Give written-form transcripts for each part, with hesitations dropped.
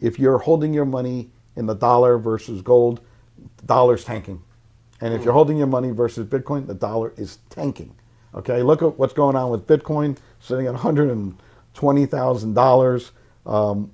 if you're holding your money in the dollar versus gold, the dollar's tanking. And if you're holding your money versus Bitcoin, the dollar is tanking. Okay, look at what's going on with Bitcoin, sitting at $120,000.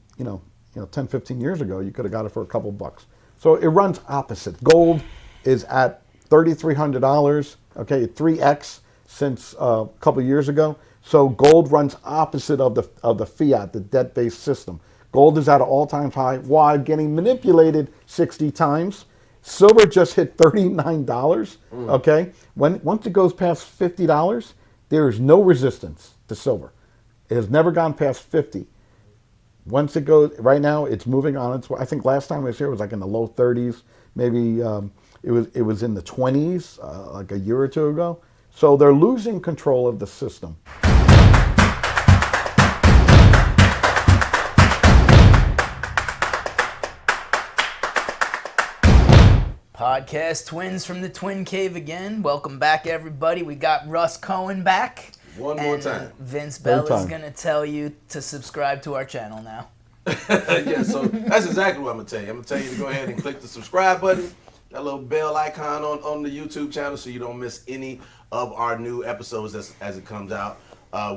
10, 15 years ago, you could have got it for a couple bucks. So it runs opposite. Gold is at $3,300, okay, 3x since a couple years ago. So gold runs opposite of the fiat, the debt-based system. Gold is at an all-time high while getting manipulated 60 times. Silver just hit $39, okay? Once it goes past $50, there is no resistance to silver. It has never gone past 50. Once it goes, right now it's moving on its way. I think last time I was here it was like in the low 30s. Maybe it was in the 20s like a year or two ago. So they're losing control of the system. Podcast twins from the Twin Cave again. Welcome back, everybody. We got Russ Cohen back. One more time. Vince Bell is going to tell you to subscribe to our channel now. Yeah, so that's exactly what I'm going to tell you. I'm going to tell you to go ahead and click the subscribe button, that little bell icon on the YouTube channel so you don't miss any of our new episodes as it comes out.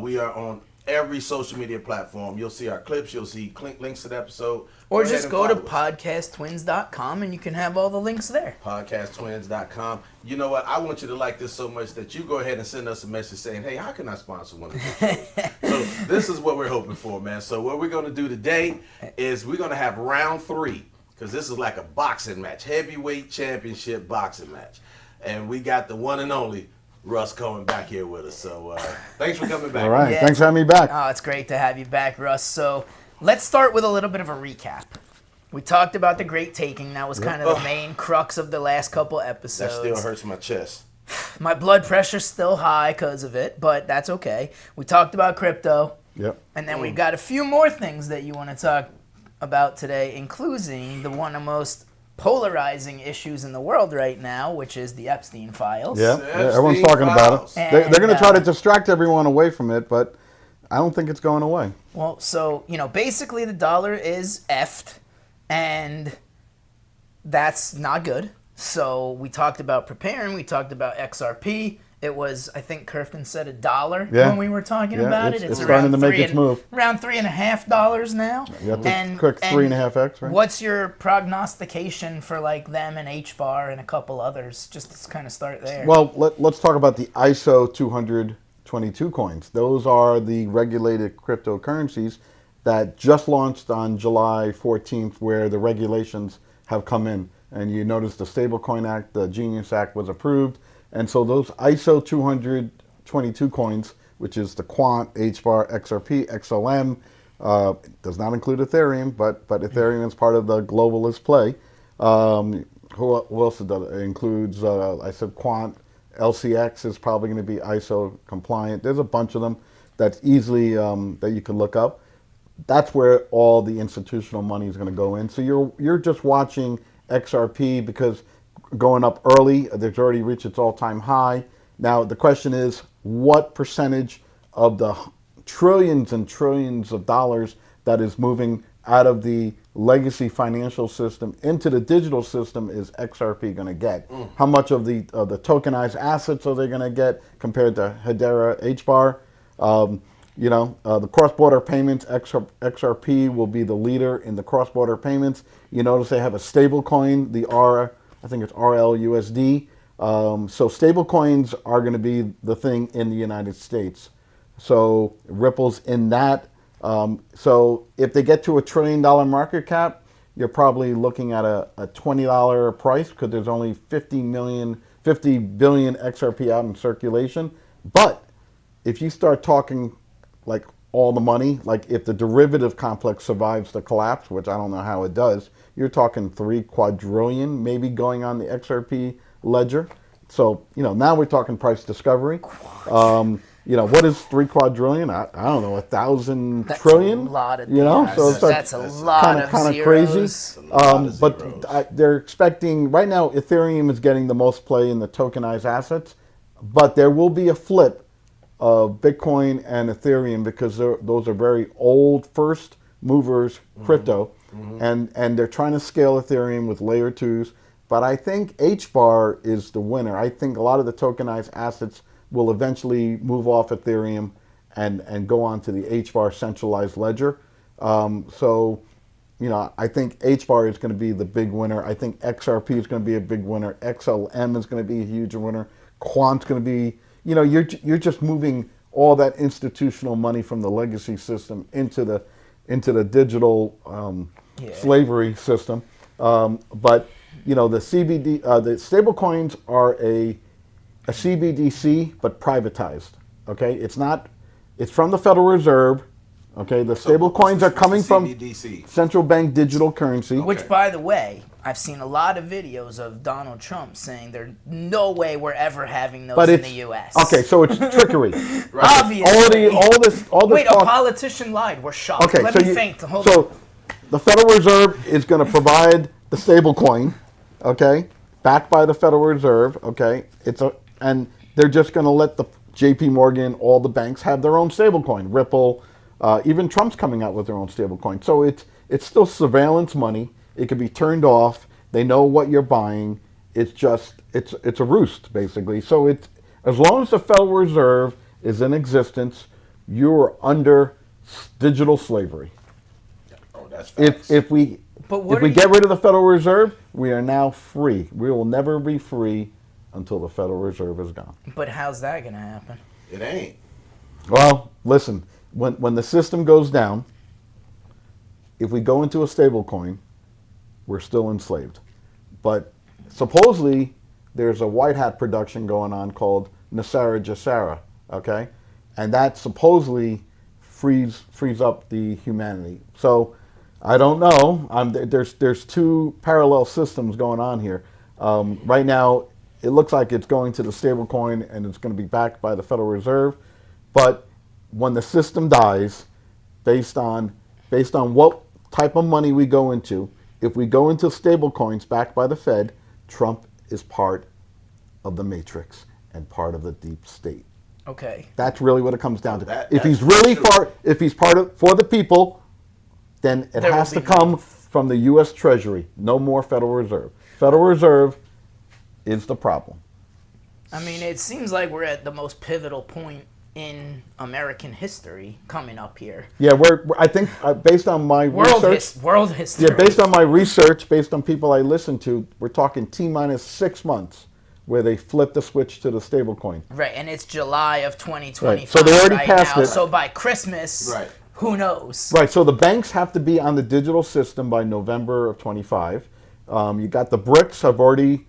We are on every social media platform. You'll see our clips. You'll see links to the episode. Or just go to podcasttwins.com and you can have all the links there. Podcasttwins.com. You know what? I want you to like this so much that you go ahead and send us a message saying, hey, how can I sponsor one of these shows? So this is what we're hoping for, man. So what we're going to do today is we're going to have round 3, because this is like a boxing match, heavyweight championship boxing match. And we got the one and only Russ Cohen back here with us. So thanks for coming back. All right. Yeah, thanks for having me back. Oh, it's great to have you back, Russ. So let's start with a little bit of a recap. We talked about the Great Taking. That was kind of the main crux of the last couple episodes. That still hurts my chest. My blood pressure's still high because of it, but that's okay. We talked about crypto. Yep. And then we've got a few more things that you want to talk about today, including the one of the most polarizing issues in the world right now, which is the Epstein Files. Yeah, everyone's talking about it. They're going to try to distract everyone away from it, but I don't think it's going away. Well, so, basically the dollar is effed, and that's not good. So we talked about preparing. We talked about XRP. It was, I think Kirkton said $1 when we were talking about it. It's starting to make its move. Around $3.50 now. You have to click 3.5x, right? What's your prognostication for like them and HBAR and a couple others? Just to kind of start there. Well, let's talk about the ISO 222 coins. Those are the regulated cryptocurrencies that just launched on July 14th, where the regulations have come in. And you notice the Stablecoin Act, the Genius Act was approved. And so those ISO 222 coins, which is the Quant, HBAR, XRP, XOM, does not include Ethereum, but Ethereum is part of the globalist play. Who else does it? It includes, I said Quant, LCX is probably going to be ISO compliant. There's a bunch of them that's easily, that you can look up. That's where all the institutional money is going to go in. So you're just watching XRP because going up early, they've already reached its all-time high. Now the question is, what percentage of the trillions and trillions of dollars that is moving out of the legacy financial system into the digital system is XRP going to get? How much of the tokenized assets are they going to get compared to Hedera, HBAR? The cross-border payments, XRP will be the leader in the cross-border payments. You notice they have a stable coin, I think it's RLUSD. So stable coins are going to be the thing in the United States. So Ripple's in that. So if they get to $1 trillion market cap, you're probably looking at a $20 price because there's only 50 billion XRP out in circulation. But if you start talking like all the money, like if the derivative complex survives the collapse, which I don't know how it does, you're talking 3 quadrillion maybe going on the XRP ledger. So, now we're talking price discovery. What is 3 quadrillion? I don't know, 1,000 trillion? That's a lot of so that's a lot of kind of zeros. crazy. But they're expecting, right now, Ethereum is getting the most play in the tokenized assets, but there will be a flip of Bitcoin and Ethereum because those are very old first movers crypto. and they're trying to scale Ethereum with layer 2s. But I think HBAR is the winner. I think a lot of the tokenized assets will eventually move off Ethereum and go on to the HBAR centralized ledger. So, I think HBAR is going to be the big winner. I think XRP is going to be a big winner. XLM is going to be a huge winner. Quant's going to be, you're just moving all that institutional money from the legacy system into the digital slavery system. But the stable coins are a CBDC but privatized. Okay, it's from the Federal Reserve. Okay, the stable coins are coming from CBDC? central bank digital currency. Which, by the way, I've seen a lot of videos of Donald Trump saying there's no way we're ever having those in the U.S. Okay, so it's trickery. Right. Obviously. All this Wait, talk, a politician lied. We're shocked. Okay, Let so me faint. Hold so on. the Federal Reserve is going to provide the stable coin, okay, backed by the Federal Reserve, okay. And they're just going to let the J.P. Morgan, all the banks have their own stable coin. Ripple, even Trump's coming out with their own stable coin. So it's still surveillance money. It can be turned off. They know what you're buying. It's a roost basically. So as long as the Federal Reserve is in existence, you're under digital slavery. Oh, that's facts. If we get rid of the Federal Reserve, we are now free. We will never be free until the Federal Reserve is gone. But how's that going to happen? It ain't. Well, listen, when the system goes down, if we go into a stable coin, we're still enslaved. But supposedly, there's a white hat production going on called Nasara Jasara, okay? And that supposedly frees up the humanity. So I don't know. There's two parallel systems going on here. Right now, it looks like it's going to the stable coin and it's going to be backed by the Federal Reserve. But when the system dies, based on what type of money we go into, if we go into stable coins backed by the Fed, Trump is part of the matrix and part of the deep state. Okay. If really what it comes down to. If he's part of for the people, then it has to come from the U.S. Treasury. No more Federal Reserve. Federal Reserve is the problem. I mean, it seems like we're at the most pivotal point in American history coming up here. Yeah, I think based on my research, world history. Yeah, based on my research, based on people I listen to, we're talking T-minus 6 months where they flip the switch to the stable coin. Right, and it's July of 2025 right. So they already passed now. it. So by Christmas, right. Who knows? Right, so the banks have to be on the digital system by November of 25. You got the BRICS have already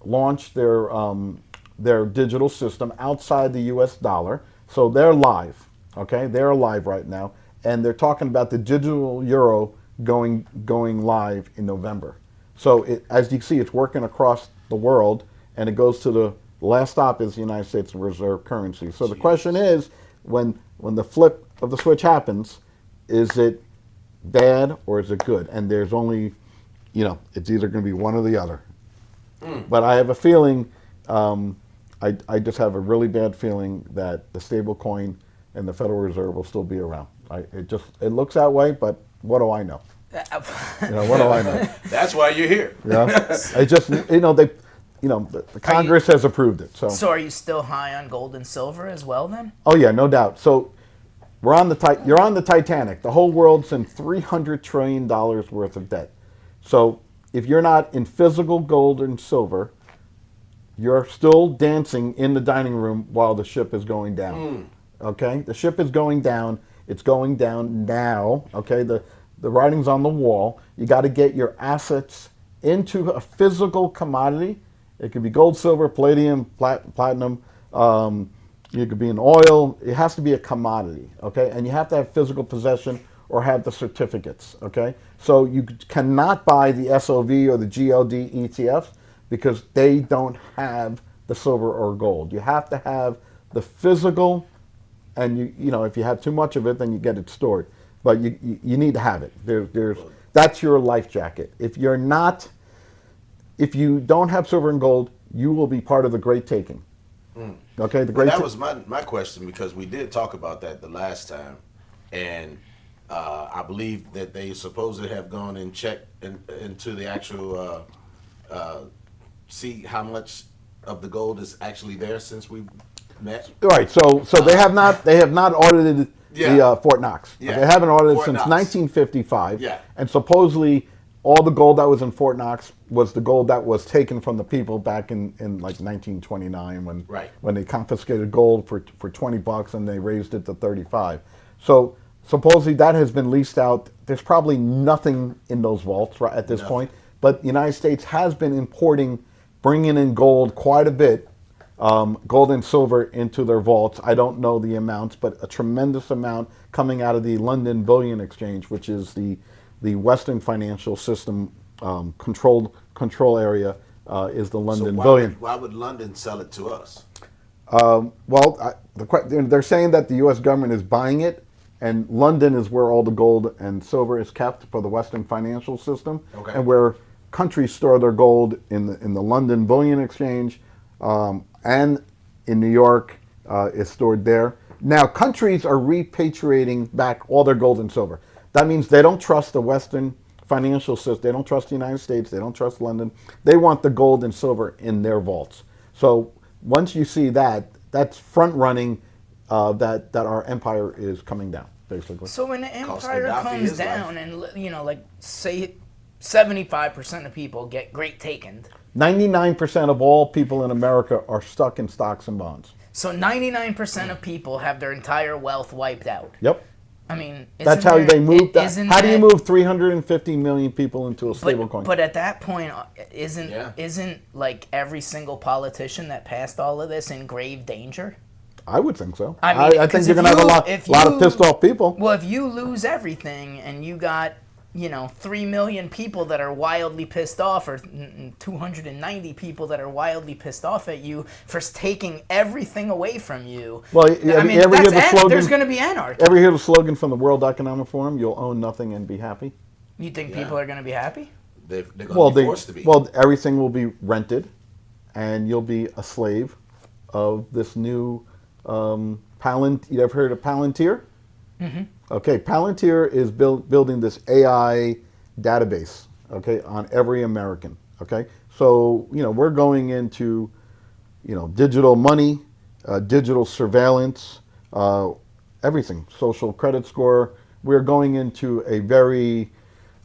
launched their digital system outside the U.S. dollar. So they're live, okay? They're live right now. And they're talking about the digital euro going live in November. So as you see, it's working across the world, and it goes to the last stop is the United States reserve currency. So the question is, when the flip of the switch happens, is it bad or is it good? And there's only, it's either going to be one or the other. But I have a feeling, I just have a really bad feeling that the stable coin and the Federal Reserve will still be around. It looks that way, but what do I know? What do I know? That's why you're here. The Congress has approved it. So are you still high on gold and silver as well then? Oh yeah, no doubt. So you're on the Titanic. The whole world's in $300 trillion worth of debt. So if you're not in physical gold and silver, you're still dancing in the dining room while the ship is going down. Okay? The ship is going down. It's going down now. Okay? The writing's on the wall. You got to get your assets into a physical commodity. It could be gold, silver, palladium, platinum. It could be in oil. It has to be a commodity. Okay? And you have to have physical possession or have the certificates. Okay? So you cannot buy the SOV or the GLD ETFs because they don't have the silver or gold. You have to have the physical, and if you have too much of it, then you get it stored. But you need to have it. That's your life jacket. If you don't have silver and gold, you will be part of the Great Taking. Okay, that was my question, because we did talk about that the last time, and I believe that they supposedly have gone and checked into the actual see how much of the gold is actually there since we met. Right. So they have not audited the Fort Knox. Yeah. They haven't audited Fort since Knox. 1955. Yeah. And supposedly all the gold that was in Fort Knox was the gold that was taken from the people back in like 1929 when they confiscated gold for $20 and they raised it to 35. So supposedly that has been leased out. There's probably nothing in those vaults at this point. But the United States has been bringing in gold quite a bit, gold and silver into their vaults. I don't know the amounts, but a tremendous amount coming out of the London Bullion Exchange, which is the Western financial system control area, is the London Bullion. Why would London sell it to us? They're saying that the U.S. government is buying it, and London is where all the gold and silver is kept for the Western financial system, and where countries store their gold in the London Bullion Exchange, and in New York is stored there. Now, countries are repatriating back all their gold and silver. That means they don't trust the Western financial system. They don't trust the United States. They don't trust London. They want the gold and silver in their vaults. So once you see that, that's front running that our empire is coming down, basically. So when the empire comes down and, like say 75% of people get great taken. 99% of all people in America are stuck in stocks and bonds. So 99% of people have their entire wealth wiped out. Yep. I mean, that's how they move that. How do you move 350 million people into a stablecoin? But at that point, isn't like every single politician that passed all of this in grave danger? I would think so. I mean, I think you're going to have a lot of pissed off people. Well, if you lose everything and you got 3 million people that are wildly pissed off, or 290 people that are wildly pissed off at you for taking everything away from you. Well, there's going to be anarchy. Ever hear the slogan from the World Economic Forum? You'll own nothing and be happy. You think people are going to be happy? They're going to be forced to be. Well, everything will be rented, and you'll be a slave of this new Palantir. You ever heard of Palantir? Mm-hmm. Okay, Palantir is building this AI database, okay, on every American, okay? So, we're going into, digital money, digital surveillance, everything, social credit score. We're going into a very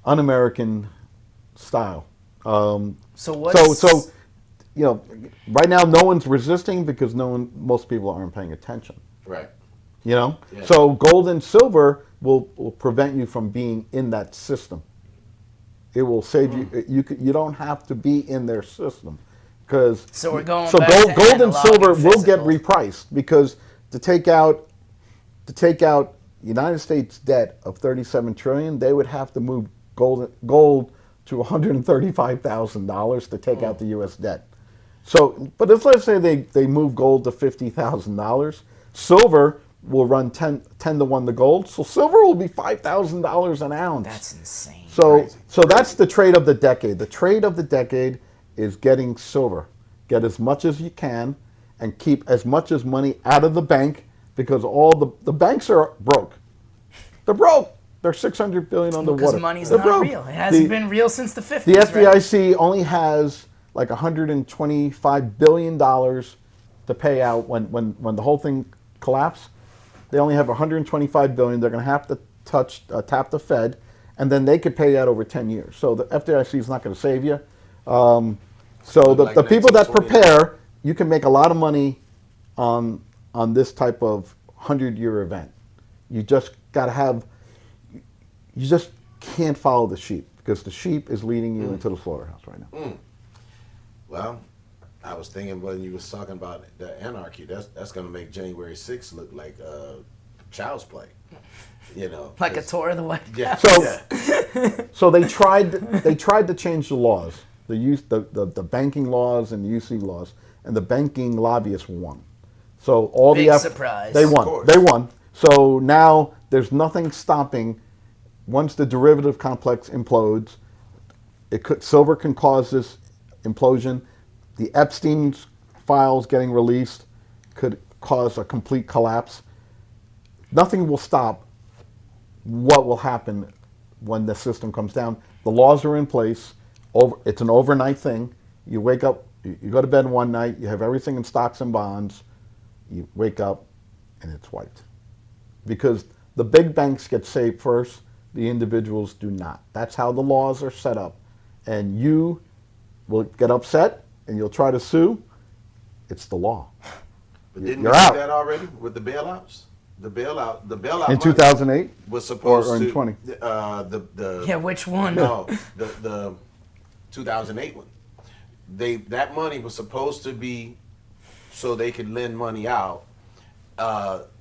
un-American style. So right now no one's resisting because most people aren't paying attention. Right. Yeah. So gold and silver will prevent you from being in that system. It will save you. You don't have to be in their system, because gold and silver will get repriced, because to take out United States debt of $37 trillion, they would have to move gold to $135,000 to take out the U.S. debt. So, but let's say they move gold to $50,000, silver will run 10 to 1 to gold, so silver will be $5,000 an ounce. That's insane. So that's the trade of the decade. The trade of the decade is getting silver. Get as much as you can and keep as much as money out of the bank, because all the banks are broke. They're broke. They're $600 billion underwater. Because money's not real. It hasn't been real since the 50s. The FDIC only has like $125 billion to pay out when the whole thing collapsed. They only have $125 billion. They're going to have to tap the Fed, and then they could pay out over 10 years. So the FDIC is not going to save you. So the people that prepare, you can make a lot of money on this type of 100-year event. You just got to have. You just can't follow the sheep, because the sheep is leading you into the slaughterhouse right now. Well, I was thinking when you was talking about the anarchy, that's going to make January 6th look like child's play, like a tour of the White House. Yeah. So they tried to change the laws, the banking laws and the UC laws, and the banking lobbyists won. So all Big surprise. They won. They won. So now there's nothing stopping. Once the derivative complex implodes, silver can cause this implosion. The Epstein Files getting released could cause a complete collapse. Nothing will stop what will happen when the system comes down. The laws are in place. It's an overnight thing. You wake up, you go to bed one night, you have everything in stocks and bonds. You wake up, and it's wiped. Because the big banks get saved first, the individuals do not. That's how the laws are set up. And you will get upset, and you'll try to sue. It's the law. But didn't You're we out. do that already with the bailouts? The bailout In 2008? was supposed or in to 20? Yeah, which one? No, the 2008 one. That money was supposed to be so they could lend money out.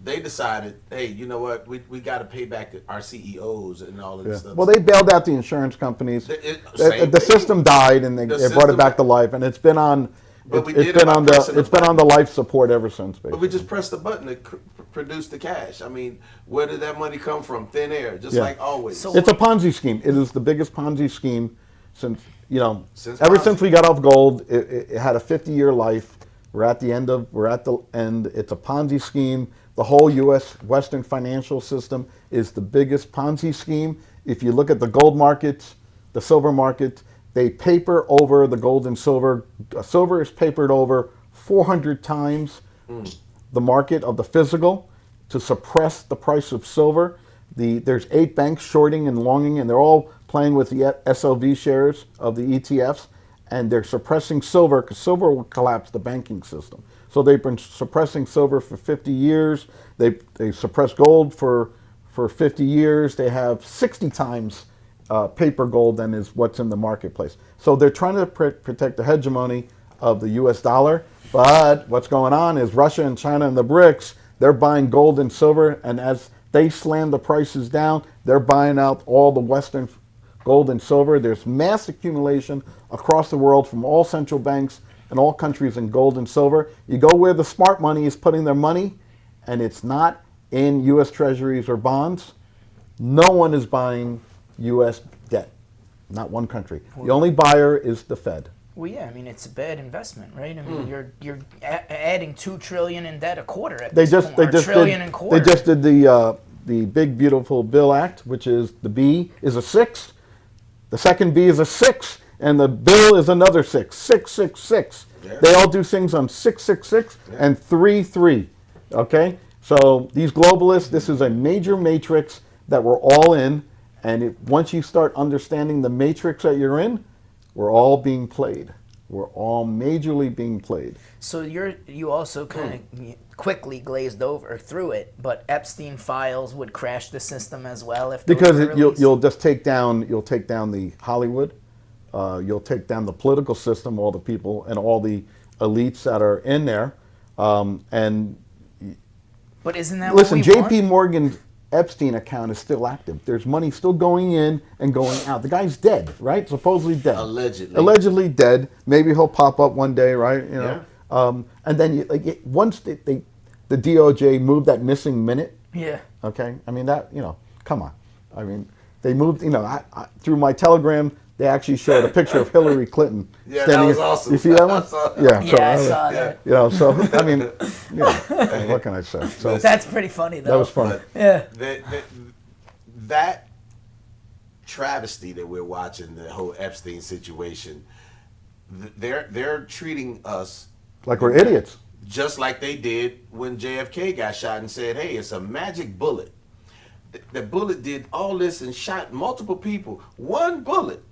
They decided, hey, you know what? We got to pay back our CEOs and all of this stuff. Well, they bailed out the insurance companies. The system died, and they brought it back to life, and it's been on. It's been on the life support ever since. Basically. But we just pressed the button to produce the cash. I mean, where did that money come from? Thin air, just like always. So it's a Ponzi scheme. It is the biggest Ponzi scheme since Ever since we got off gold. It had a 50-year life. We're at the end. It's a Ponzi scheme. The whole U.S. Western financial system is the biggest Ponzi scheme. If you look at the gold markets, the silver market, they paper over the gold and silver. Silver is papered over 400 times the market of the physical to suppress the price of silver. There's 8 banks shorting and longing, and they're all playing with the SLV shares of the ETFs, and they're suppressing silver because silver will collapse the banking system. So they've been suppressing silver for 50 years. They suppress gold for 50 years. They have 60 times paper gold than is what's in the marketplace. So they're trying to protect the hegemony of the U.S. dollar. But what's going on is Russia and China and the BRICS, they're buying gold and silver, and as they slam the prices down, they're buying out all the Western gold and silver. There's mass accumulation across the world from all central banks and all countries in gold and silver. You go where the smart money is putting their money, and it's not in U.S. treasuries or bonds. No one is buying U.S. debt. Not one country. The only buyer is the Fed. Well, yeah, I mean, it's a bad investment, right? I mean, you're adding $2 trillion in debt a quarter at this point. They just did the Big Beautiful Bill Act, which is the B is a 6, the second B is a 6, and the bill is another 6. 666. Yeah. They all do things on 666 and 33. Okay, so these globalists, this is a major matrix that we're all in, and once you start understanding the matrix that you're in, we're all being played. We're all majorly being played. So you also kind of quickly glazed over through it, but Epstein Files would crash the system as well if because you'll just take down the Hollywood, you'll take down the political system, all the people and all the elites that are in there, and. But isn't that listen? what we J.P. want? Morgan's Epstein account is still active. There's money still going in and going out. The guy's dead, right? Supposedly dead. Allegedly dead. Maybe he'll pop up one day, right? And then once the DOJ moved that missing minute. Yeah. Okay. I mean come on. I mean, they moved. I through my Telegram. They actually showed a picture of Hillary Clinton standing. That was awesome. You see that one? I saw that. So I mean, what can I say? So that's pretty funny, though. That was fun. Yeah. That travesty that we're watching, the whole Epstein situation, they're treating us like we're idiots, just like they did when JFK got shot and said, "Hey, it's a magic bullet." The bullet did all this and shot multiple people. One bullet.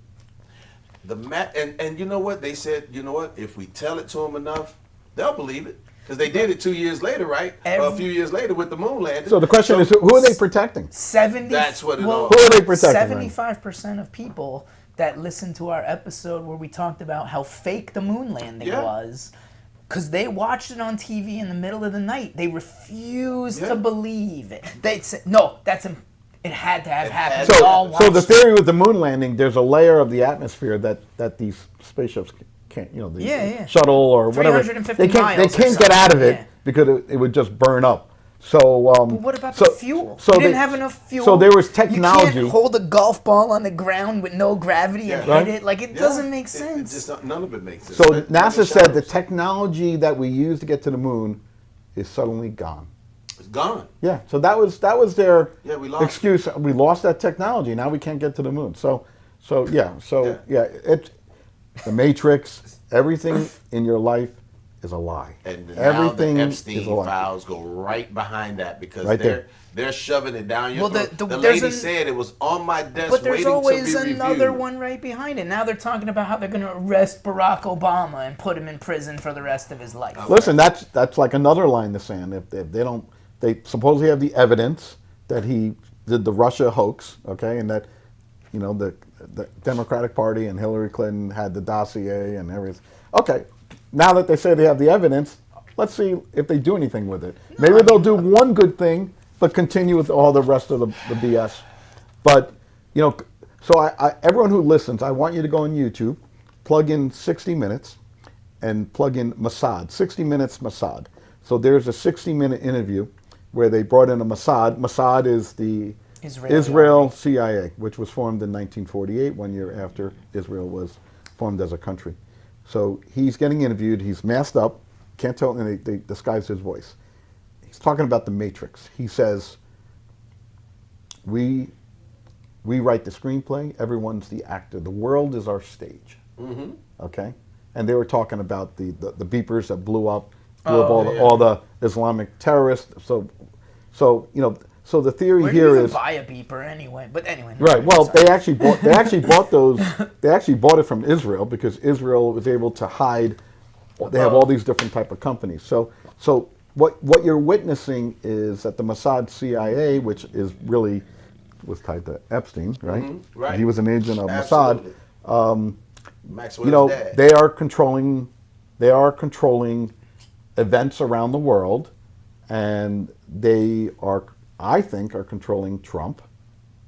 And you know what? They said, you know what? If we tell it to them enough, they'll believe it. Because they did it 2 years later, right? A few years later with the moon landing. So the question is, who are they protecting? That's what it all. Who are they protecting? 75% of people that listened to our episode where we talked about how fake the moon landing was, because they watched it on TV in the middle of the night, they refused to believe it. They said, no, it had to have happened. So the theory with the moon landing, there's a layer of the atmosphere that these spaceships can't, the shuttle or whatever, they can't get out of it because it would just burn up. So, but what about the fuel? So they didn't have enough fuel. So there was technology. You can't hold a golf ball on the ground with no gravity and hit it. Like, it doesn't make sense. None of it makes sense. So NASA said the technology that we use to get to the moon is suddenly gone. It's gone. Yeah, so that was their We lost excuse. We lost that technology. Now we can't get to the moon. So it's the Matrix. Everything in your life is a lie. And now everything the is a Epstein lie. Files go right behind that because Right they're shoving it down your throat. The there's lady said it was on my desk But there's waiting always to be another reviewed. one right behind it. Now they're talking about how they're going to arrest Barack Obama and put him in prison for the rest of his life. Listen, that's like another line in the sand. If they don't, they supposedly have the evidence that he did the Russia hoax, okay, and that the Democratic Party and Hillary Clinton had the dossier and everything. Okay, now that they say they have the evidence, let's see if they do anything with it. Maybe they'll do one good thing, but continue with all the rest of the BS. But so I everyone who listens, I want you to go on YouTube, plug in 60 Minutes, and plug in Mossad. 60 Minutes Mossad. So there's a 60-minute interview where they brought in a Mossad. Mossad is the Israel CIA, which was formed in 1948, 1 year after Israel was formed as a country. So he's getting interviewed. He's masked up. Can't tell, and they disguise his voice. He's talking about the Matrix. He says, we write the screenplay. Everyone's the actor. The world is our stage. Mm-hmm. Okay? And they were talking about the beepers that blew up all the Islamic terrorists. So the theory Where here do you is even buy a beeper anyway? But anyway. Right. Well, they actually bought those. They actually bought it from Israel because Israel was able to hide. They have all these different type of companies. So what you're witnessing is that the Mossad CIA, which was tied to Epstein, right? Mm-hmm. Right. He was an agent of Absolutely. Mossad. Maxwell's dad. They are controlling events around the world, and I think are controlling Trump.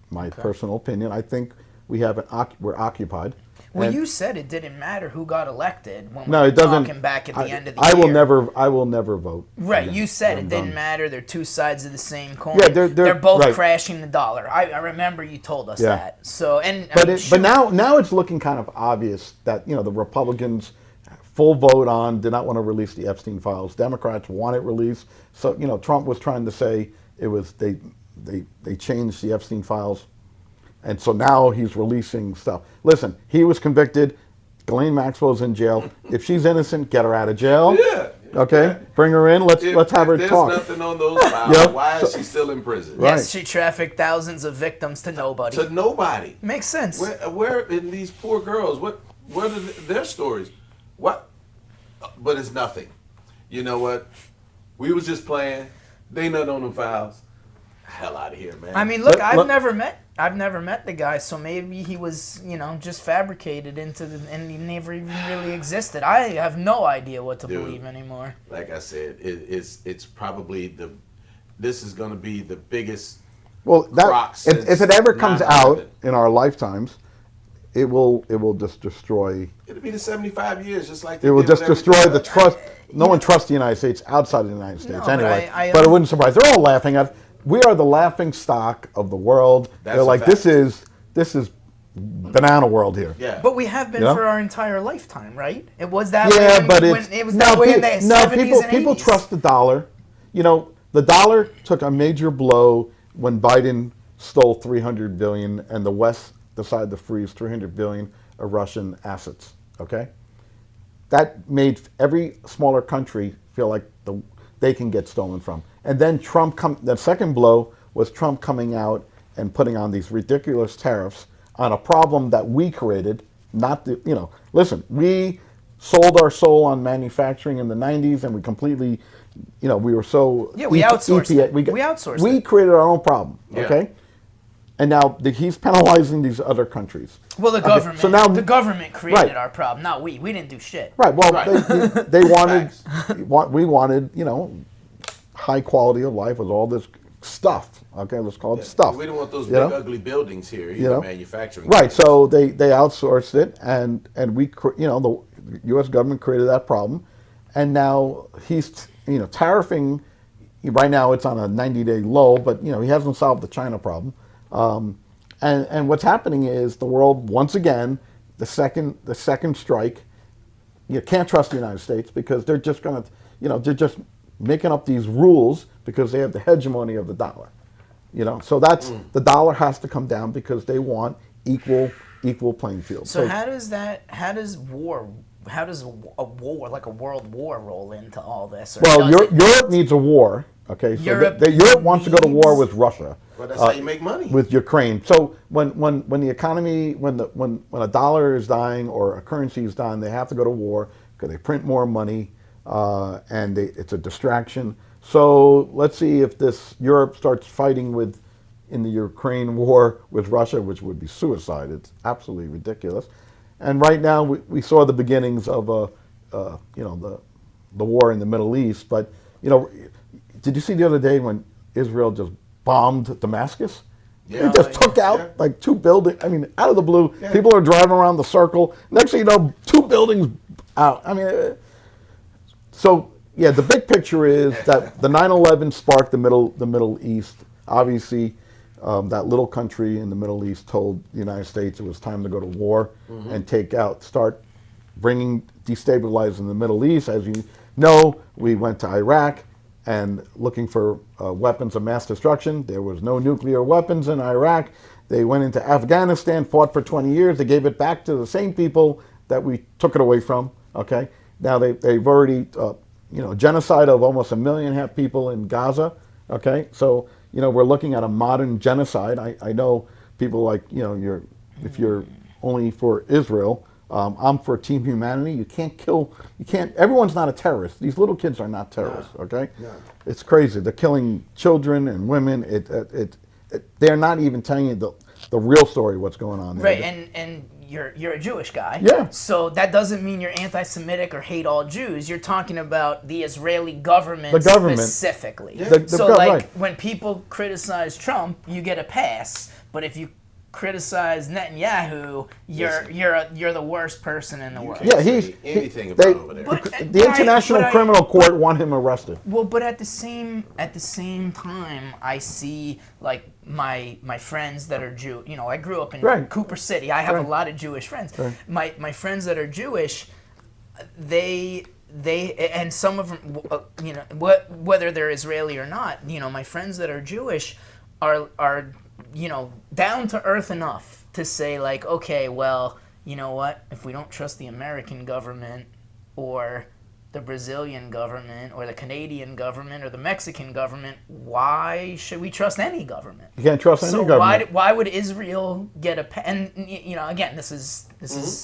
My personal opinion. I think we're occupied. Well, you said it didn't matter who got elected when we No, were it doesn't. talking back at the end of the I year. will never vote. Right, again. you said I'm it didn't done. matter. They're two sides of the same coin. Yeah, they're both right. crashing the dollar. I remember you told us Yeah. that. So But now it's looking kind of obvious that the Republicans full vote on did not want to release the Epstein Files. Democrats want it released. So Trump was trying to say it was they changed the Epstein Files, and so now he's releasing stuff. Listen, he was convicted. Ghislaine Maxwell's in jail. If she's innocent, get her out of jail. Yeah. Okay, Yeah. bring her in. Let's have her there's talk. There's nothing on those files. Yep. Why is she still in prison? Right. yes, she trafficked thousands of victims to nobody. To nobody. Makes sense. Where in these poor girls? What are their stories? What? But it's nothing. You know what? We was just playing. They not on them files. Hell out of here, man. I mean, look, Look- I've never met the guy, so maybe he was, just fabricated and he never even really existed. I have no idea what to Dude. believe anymore. Like I said, it's probably this is going to be the biggest. Well, crock if it ever comes 9/11. out in our lifetimes, it will just destroy. It'll be the 75 years, just like It will did just with everything destroy the else. trust. No one trusts the United States outside of the United States but anyway. I But it wouldn't surprise. They're all laughing at. We are the laughing stock of the world. That's They're a like, fact. this is banana world here. Yeah. But we have been Yeah. for our entire lifetime, right? It was that Yeah, way but when it was that way in the 70s and 80s. People trust the dollar. The dollar took a major blow when Biden stole $300 billion and the West decided to freeze $300 billion of Russian assets. Okay, that made every smaller country feel like they can get stolen from. And then the second blow was Trump coming out and putting on these ridiculous tariffs on a problem that we created. Listen, we sold our soul on manufacturing in the 90s, and we completely, we were so Yeah, we outsourced it. We outsourced We it. created our own problem. Yeah. Okay, and now he's penalizing these other countries. Well, the Okay, government. so now the government created Right. our problem, not we. We didn't do shit. Right. Well, Right. they wanted, Facts. we wanted, high quality of life with all this stuff. Okay, let's call it stuff. We don't want those you big know? ugly buildings here. You know? Manufacturing. Right. So they outsourced it, and the U.S. government created that problem, and now he's tariffing. Right now it's on a 90-day low, but he hasn't solved the China problem. And what's happening is the world once again, the second strike. You can't trust the United States because they're just going to, they're just making up these rules because they have the hegemony of the dollar. So that's the dollar has to come down because they want equal playing field. So how does a war like a world war roll into all this? Well, Europe needs a war. Okay, so Europe wants to go to war with Russia. Well, that's how you make money. With Ukraine. So when the economy, when a dollar is dying or a currency is dying, they have to go to war because they print more money, and it's a distraction. So let's see if Europe starts fighting in the Ukraine war with Russia, which would be suicide. It's absolutely ridiculous. And right now we saw the beginnings of the war in the Middle East. But did you see the other day when Israel just bombed Damascus? Yeah. They just took out like 2 buildings. I mean, out of the blue, people are driving around the circle. Next thing you know, 2 buildings out. I mean, so yeah, the big picture is that the 9/11 sparked the Middle East. Obviously, that little country in the Middle East told the United States it was time to go to war and start destabilizing the Middle East. As you know, we went to Iraq and looking for weapons of mass destruction. There was no nuclear weapons in Iraq. They went into Afghanistan, fought for 20 years. They gave it back to the same people that we took it away from. Okay, now they've already genocide of almost 1.5 million people in Gaza. Okay, so we're looking at a modern genocide. I know people like if you're only for Israel. I'm for Team Humanity. You can't. Everyone's not a terrorist. These little kids are not terrorists. Okay, it's crazy. They're killing children and women. They're not even telling you the real story. What's going on there? Right, and you're a Jewish guy. Yeah. So that doesn't mean you're anti-Semitic or hate all Jews. You're talking about the Israeli government, specifically. Yeah. When people criticize Trump, you get a pass. But if you criticize Netanyahu, you're the worst person in the world. Yeah, anything about over there. The International Criminal Court want him arrested. Well, but at the same time, I see like my friends that are Jew. I grew up in Cooper City. I have a lot of Jewish friends. Right. My friends that are Jewish, they and some of them, whether they're Israeli or not, my friends that are Jewish are down to earth enough to say like, okay, well, you know what? If we don't trust the American government or the Brazilian government or the Canadian government or the Mexican government, why should we trust any government? You can't trust any government. Why would Israel get and again, this is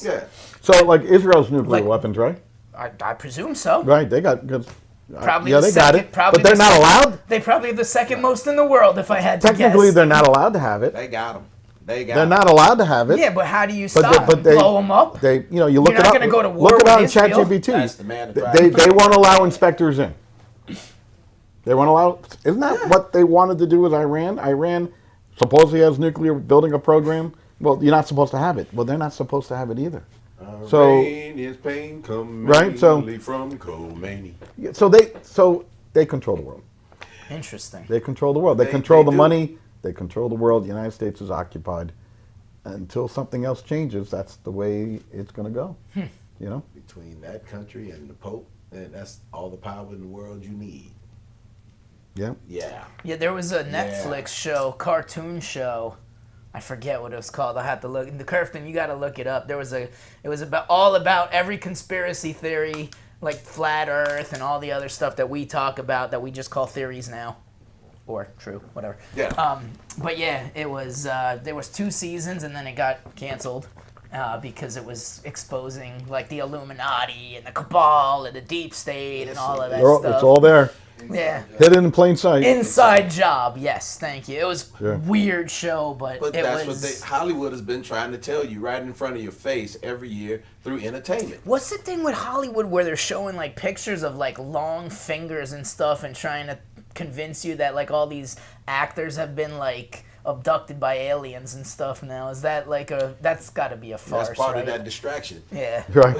yeah. So like Israel's nuclear weapons, right? I presume so. Right, they got good. Probably they got it, but they're not allowed. They probably have the second most in the world, if I had to guess. Technically, they're not allowed to have it. They got them. They're not allowed to have it. Yeah, but how do you stop them? Blow them up? You look You're it not up. going to go to war Look it up on with Israel? ChatGPT. That's the man They won't allow inspectors in. They won't allow. Isn't that what they wanted to do with Iran? Iran supposedly has nuclear building a program. Well, you're not supposed to have it. Well, they're not supposed to have it either. Rain is pain come mainly from Khomeini. So they control the world. Interesting. They control the world. They control the money. They control the world. The United States is occupied. Until something else changes, that's the way it's going to go. Between that country and the Pope, and that's all the power in the world you need. Yeah. Yeah. Yeah, there was a Netflix show, cartoon show. I forget what it was called. I have to look. The Curfton, you got to look it up. It was all about every conspiracy theory, like flat Earth and all the other stuff that we talk about that we just call theories now. Or true, whatever. Yeah. But yeah, it was. There was 2 seasons, and then it got canceled because it was exposing like the Illuminati and the cabal and the deep state and all of that stuff. It's all there. Yeah. Hidden in plain sight. Inside Job. Yes, thank you. It was a weird show, but it that's was. What Hollywood has been trying to tell you right in front of your face every year through entertainment. What's the thing with Hollywood where they're showing like pictures of like long fingers and stuff and trying to convince you that like all these actors have been like abducted by aliens and stuff now? Is that like that's got to be a farce? That's part right? of that distraction. Yeah. Right.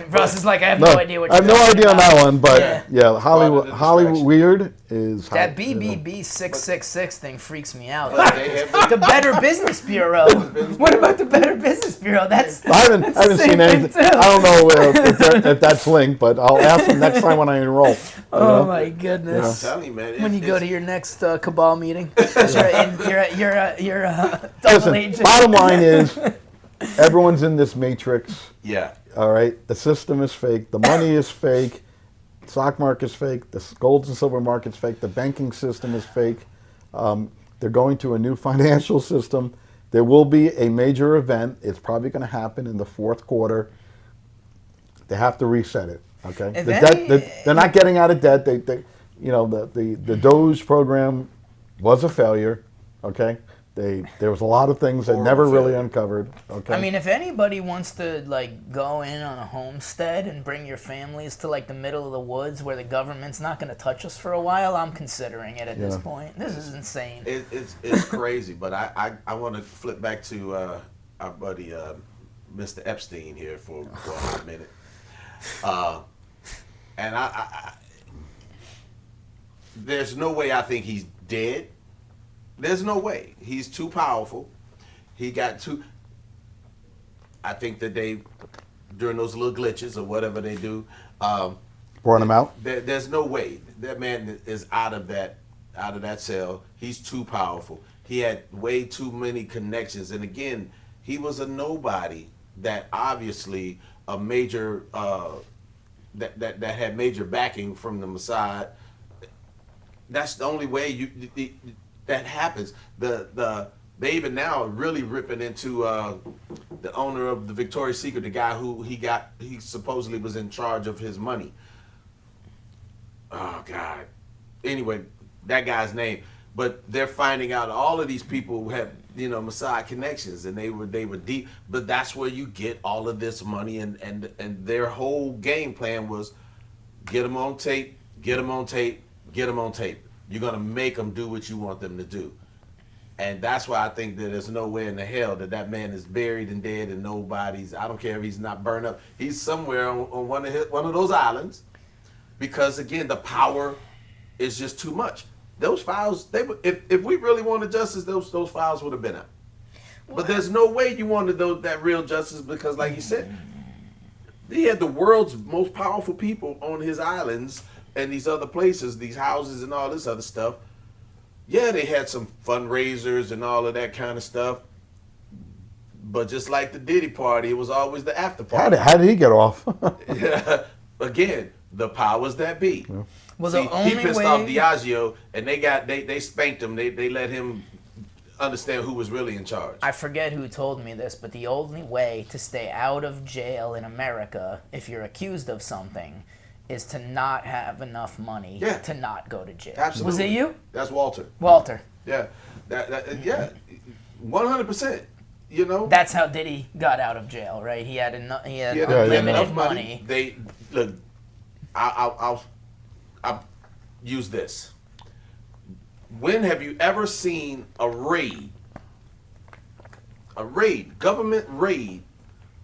Russ is like, I have no idea what you're I have no idea on that one, but Yeah. Hollywood weird is That BBB 666 thing freaks me out. But they have The Better Business Bureau. What about the Better Business Bureau? That's I haven't the same seen anything. thing, too. I don't know if that's linked, but I'll ask them next time when I enroll. Oh my goodness! I'm telling you, man. When you go to your next cabal meeting, 'cause you're a double Listen, agent. bottom line is, everyone's in this matrix. Yeah. All right, the system is fake. The money is fake. The stock market's fake. The gold and silver market's fake. The banking system is fake. They're going to a new financial system. There will be a major event. It's probably going to happen in the fourth quarter. They have to reset it. Okay, they're not getting out of debt. The Doge program was a failure. Okay, there was a lot of things that never really uncovered. Okay, I mean, if anybody wants to like go in on a homestead and bring your families to like the middle of the woods where the government's not going to touch us for a while, I'm considering it at this point. This is insane. It's crazy, but I want to flip back to our buddy Mr. Epstein here for a minute. And I there's no way I think he's dead. There's no way. He's too powerful. He got too. I think that they, during those little glitches or whatever they do, brought him out. There's no way that man is out of that cell. He's too powerful. He had way too many connections, and again, he was a nobody. That obviously a major that had major backing from the Mossad. That's the only way that happens. They even now are really ripping into the owner of the Victoria's Secret, the guy who he supposedly was in charge of his money. Oh God. Anyway, that guy's name. But they're finding out all of these people have, Mossad connections, and they were deep. But that's where you get all of this money, and their whole game plan was get them on tape, get them on tape, get them on tape. You're gonna make them do what you want them to do, and that's why I think that there's no way in the hell that man is buried and dead, and nobody's. I don't care if he's not burned up. He's somewhere on one of those islands, because again, the power is just too much. Those files, if we really wanted justice, those files would have been out. But there's no way you wanted that real justice, because, like you said, he had the world's most powerful people on his islands and these other places, these houses and all this other stuff. Yeah, they had some fundraisers and all of that kind of stuff. But just like the Diddy party, it was always the after party. How did he get off? Again, the powers that be. Yeah. Well, See, the only he pissed way off Diageo, and they spanked him. They let him understand who was really in charge. I forget who told me this, but the only way to stay out of jail in America, if you're accused of something, is to not have enough money to not go to jail. Absolutely. Was it you? That's Walter. Walter. Yeah, yeah, 100%. That's how Diddy got out of jail, right? He had Limited unlimited money. They look. I'll use this. When have you ever seen a government raid,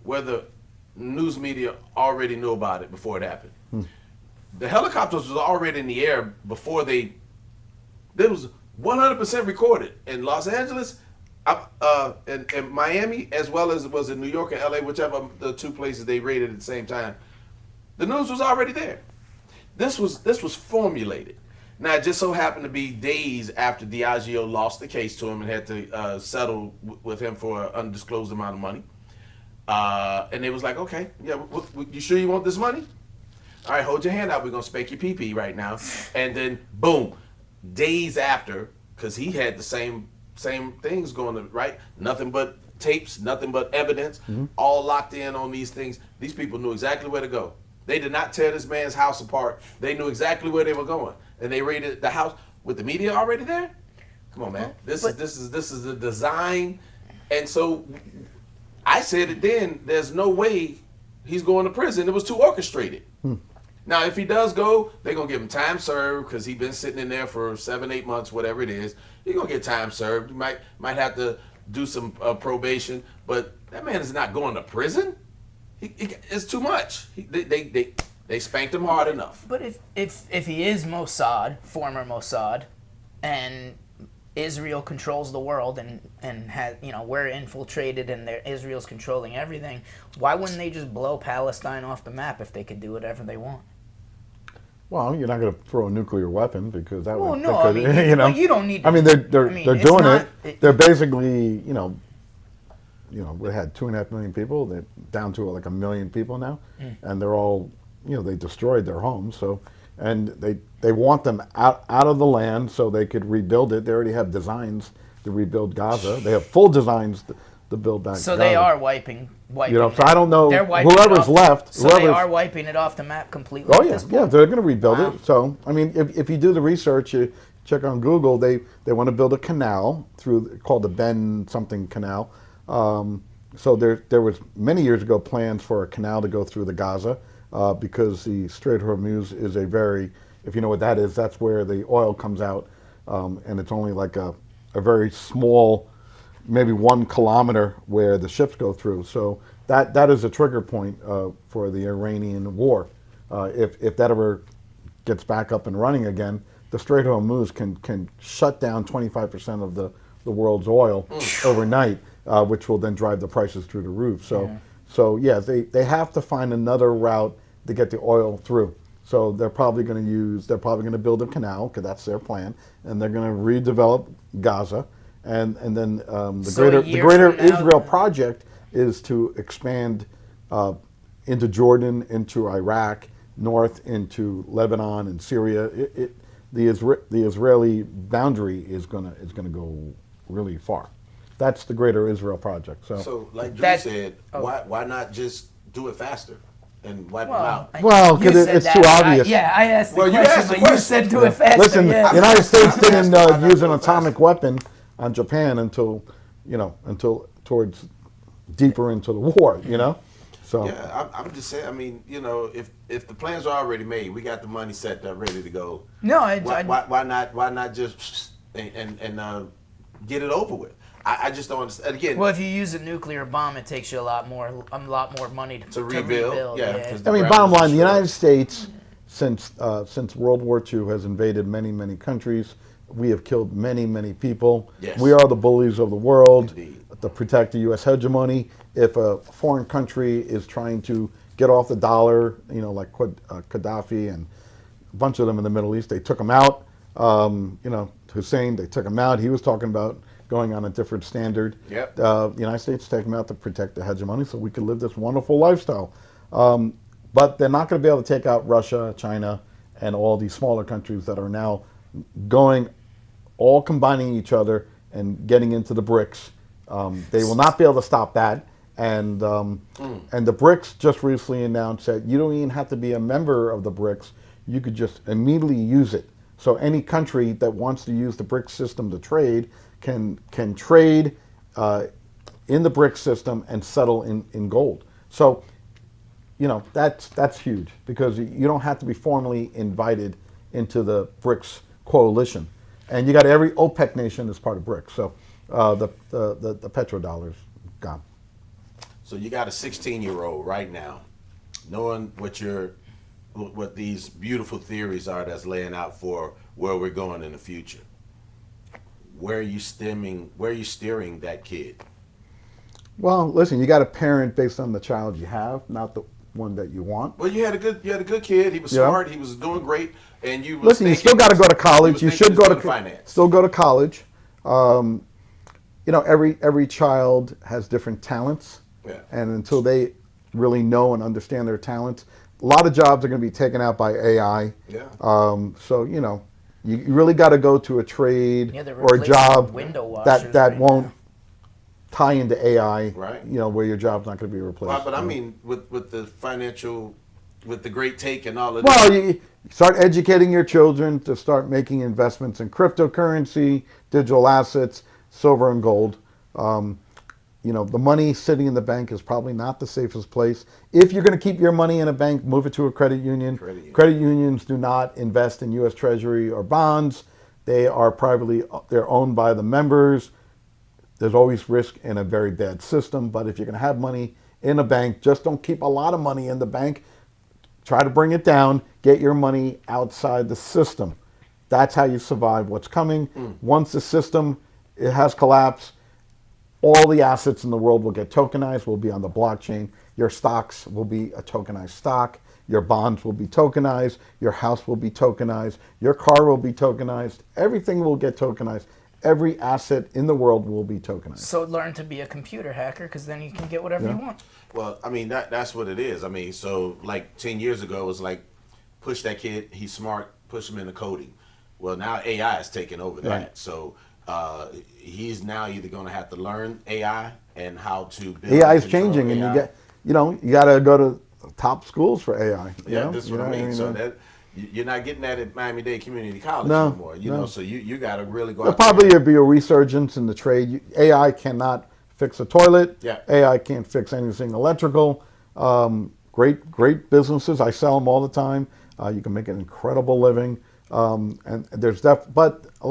where the news media already knew about it before it happened? The helicopters was already in the air before there was 100% recorded in Los Angeles, in Miami, as well as it was in New York and LA, whichever the two places they raided at the same time. The news was already there. This was formulated. Now, it just so happened to be days after Diageo lost the case to him and had to settle with him for an undisclosed amount of money. And they was like, okay, yeah, you sure you want this money? All right, hold your hand out. We're going to spank your pee-pee right now. And then, boom, days after, because he had the same things going on, right? Nothing but tapes, nothing but evidence, all locked in on these things. These people knew exactly where to go. They did not tear this man's house apart. They knew exactly where they were going. And they raided the house with the media already there? Come on, man. This is the design. And so I said it then, there's no way he's going to prison. It was too orchestrated. Now, if he does go, they're going to give him time served, because he's been sitting in there for 7-8 months, whatever it is. He's going to get time served. He might have to do some probation, but that man is not going to prison. It's too much. They spanked him hard enough. But if he is Mossad, former Mossad, and Israel controls the world and has, we're infiltrated and Israel's controlling everything, why wouldn't they just blow Palestine off the map if they could do whatever they want? Well, you're not going to throw a nuclear weapon because that Well, would. no, That could, you don't need. I mean, they're doing not, They're basically, we had 2.5 million people. They're down to like 1 million people now, and they're all, they destroyed their homes. So, and they want them out of the land so they could rebuild it. They already have designs to rebuild Gaza. They have full designs to build back. So Gaza. They are wiping. So I don't know whoever's left. So they are wiping it off the map completely. Oh yeah, they're going to rebuild it. So I mean, if you do the research, you check on Google. They want to build a canal called the Ben something Canal. So there was many years ago plans for a canal to go through the Gaza because the Strait of Hormuz is a very, if you know what that is, that's where the oil comes out, and it's only like a very small, maybe 1 kilometer where the ships go through. So that is a trigger point for the Iranian war. If that ever gets back up and running again, the Strait of Hormuz can shut down 25% of the world's oil overnight, which will then drive the prices through the roof. They have to find another route to get the oil through. So they're probably going to build a canal because that's their plan, and they're going to redevelop Gaza. And then the greater Israel project is to expand into Jordan, into Iraq, north into Lebanon and Syria. The Israeli boundary is gonna go really far. That's the greater Israel project. So like Drew said, why not just do it faster and wipe them out? Well, because it's too obvious. I asked the question, but you said do it faster. Listen, the United States didn't use an atomic weapon on Japan until towards deeper into the war, So yeah, I'm just saying. I mean, if the plans are already made, we got the money set up, ready to go. No, why not just and get it over with? I just don't understand. Again, well, if you use a nuclear bomb, it takes you a lot more money to rebuild. Yeah. I mean, bottom line, the United States, since World War II, has invaded many countries. We have killed many people. Yes. We are the bullies of the world. Indeed. To protect the U.S. hegemony. If a foreign country is trying to get off the dollar, like Gaddafi and a bunch of them in the Middle East, they took him out. Hussein, they took him out. He was talking about going on a different standard. Yep. The United States took him out to protect the hegemony so we could live this wonderful lifestyle. But they're not going to be able to take out Russia, China, and all these smaller countries that are now all combining each other and getting into the BRICS. They will not be able to stop that. And the BRICS just recently announced that you don't even have to be a member of the BRICS. You could just immediately use it. So any country that wants to use the BRICS system to trade can trade in the BRICS system and settle in gold. So, that's huge because you don't have to be formally invited into the BRICS coalition. And you got every OPEC nation as part of BRICS. So the petrodollar's gone. So you got a 16-year-old right now, knowing what these beautiful theories are that's laying out for where we're going in the future. Where are you steering that kid? Well, listen, you got to parent based on the child you have, not the one that you want. Well, you had a good kid. He was smart. He was doing great, and you listen. You still got to go to college. You should go to finance. Still go to college. Every child has different talents, and until they really know and understand their talents, a lot of jobs are going to be taken out by AI. Yeah. So you really got to go to a trade or a job that won't tie into AI. Right. Where your job's not going to be replaced. Well, but I mean, with the financial, with the great take and all of that. Well, you start educating your children to start making investments in cryptocurrency, digital assets, silver and gold. The money sitting in the bank is probably not the safest place. If you're going to keep your money in a bank, move it to a credit union. Credit unions do not invest in U.S. Treasury or bonds. They're owned by the members. There's always risk in a very bad system. But if you're going to have money in a bank, just don't keep a lot of money in the bank. try to bring it down, get your money outside the system. That's how you survive what's coming. Once the system it has collapsed, all the assets in the world will get tokenized, will be on the blockchain. Your stocks will be a tokenized stock. Your bonds will be tokenized. Your house will be tokenized. Your car will be tokenized. Everything will get tokenized. Every asset in the world will be tokenized. So learn to be a computer hacker, because then you can get whatever you want. Well, I mean, that's what it is. I mean, so like 10 years ago, it was like, push that kid, he's smart, push him into coding. Well, now AI has taken over that. Right. So he's now either going to have to learn AI and how to build. AI is changing, and you got to go to top schools for AI. That's what I mean. So that you're not getting that at Miami-Dade Community College anymore. You know, so you got to really go. There'll probably be a resurgence in the trade. AI cannot fix a toilet. Yeah. AI can't fix anything electrical. Great businesses. I sell them all the time. You can make an incredible living. And there's but a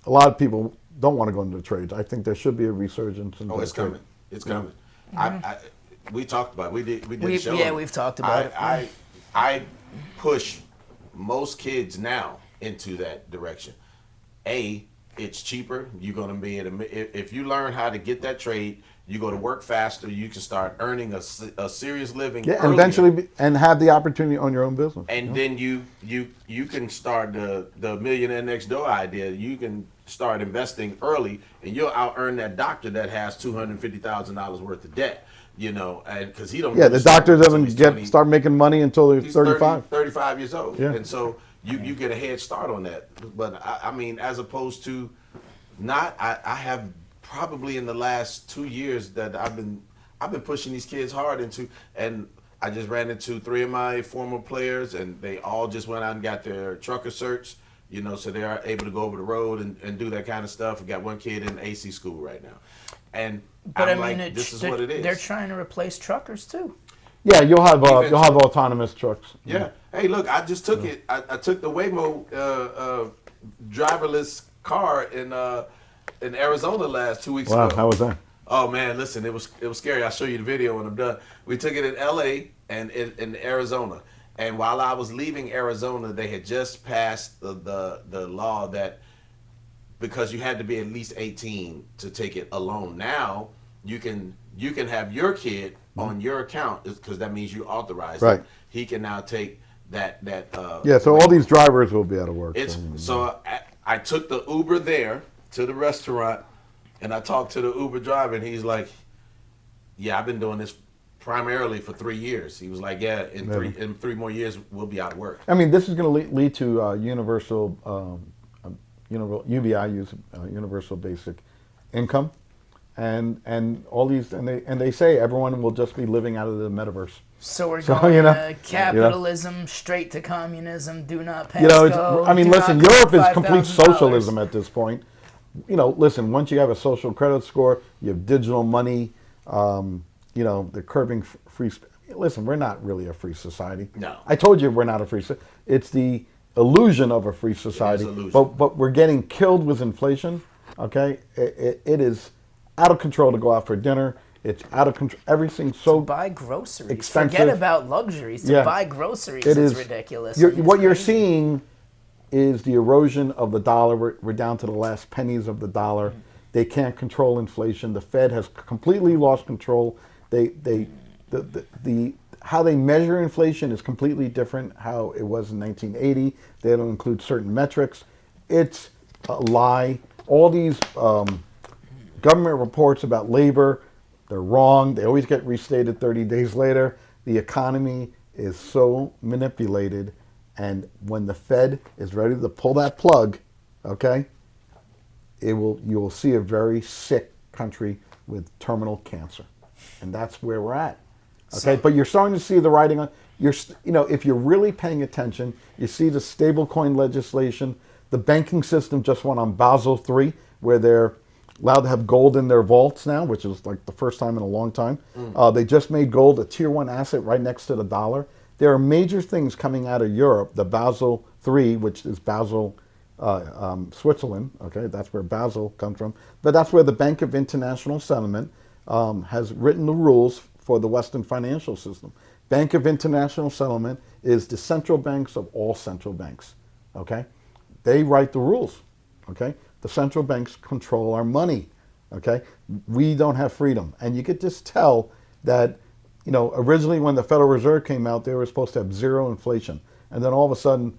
lot of people don't want to go into the trades. I think there should be a resurgence. It's coming. It's coming. We talked about it. We did a show. Yeah, we've talked about it. I push most kids now into that direction. It's cheaper. You're going to be if you learn how to get that trade, you go to work faster. You can start earning a serious living. Yeah, and eventually and have the opportunity to own your own business. And then you can start the millionaire next door idea. You can start investing early, and you'll out earn that doctor that has $250,000 worth of debt. You know, and because he don't. Yeah, the doctor doesn't start making money until he's 35. 35 years old. Yeah. And so you get a head start on that. But I mean, as opposed to I have probably in the last 2 years that I've been pushing these kids hard into, and I just ran into 3 of my former players, and they all just went out and got their trucker certs, you know, so they are able to go over the road and do that kind of stuff. We got one kid in AC school right now. But this is what it is. They're trying to replace truckers too. Yeah, you'll have autonomous trucks. Yeah. Hey, look, I just took it. I took the Waymo driverless car in Arizona 2 weeks ago. Wow, how was that? Oh man, listen, it was scary. I'll show you the video when I'm done. We took it in LA and in Arizona. And while I was leaving Arizona, they had just passed the law that because you had to be at least 18 to take it alone. Now you can have your kid on your account because that means you authorize right. it. He can now take that. So all these drivers will be out of work. So I took the Uber there to the restaurant, and I talked to the Uber driver, and he's like, "Yeah, I've been doing this primarily for 3 years." He was like, "Yeah, in 3 more years we'll be out of work." I mean, this is going to lead to universal UBI, universal basic income, and all these, and they say everyone will just be living out of the metaverse. So we're going to capitalism straight to communism. Do not pass go. I mean, listen, Europe is complete socialism at this point. Listen, once you have a social credit score, you have digital money. They're curbing free. Listen, we're not really a free society. No, I told you we're not a free. It's the illusion of a free society. But we're getting killed with inflation. Okay, it is out of control to go out for dinner. It's out of control. Everything's so to buy groceries. Expensive. Forget about luxuries. To buy groceries is ridiculous. What you're seeing is the erosion of the dollar. We're down to the last pennies of the dollar. They can't control inflation. The Fed has completely lost control. How they measure inflation is completely different how it was in 1980. They don't include certain metrics. It's a lie. All these government reports about labor, they're wrong. They always get restated 30 days later. The economy is so manipulated, and when the Fed is ready to pull that plug, okay, you will see a very sick country with terminal cancer, and that's where we're at. Okay, but you're starting to see the writing on. If you're really paying attention, you see the stablecoin legislation. The banking system just went on Basel III, where they're allowed to have gold in their vaults now, which is like the first time in a long time. They just made gold a tier 1 asset right next to the dollar. There are major things coming out of Europe. The Basel III, which is Basel, Switzerland. Okay, that's where Basel comes from. But that's where the Bank of International Settlement has written the rules for the Western financial system. Bank of International Settlement is the central banks of all central banks. Okay, they write the rules. Okay, the central banks control our money. Okay, we don't have freedom, and you could just tell that. Originally when the Federal Reserve came out, they were supposed to have zero inflation, and then all of a sudden,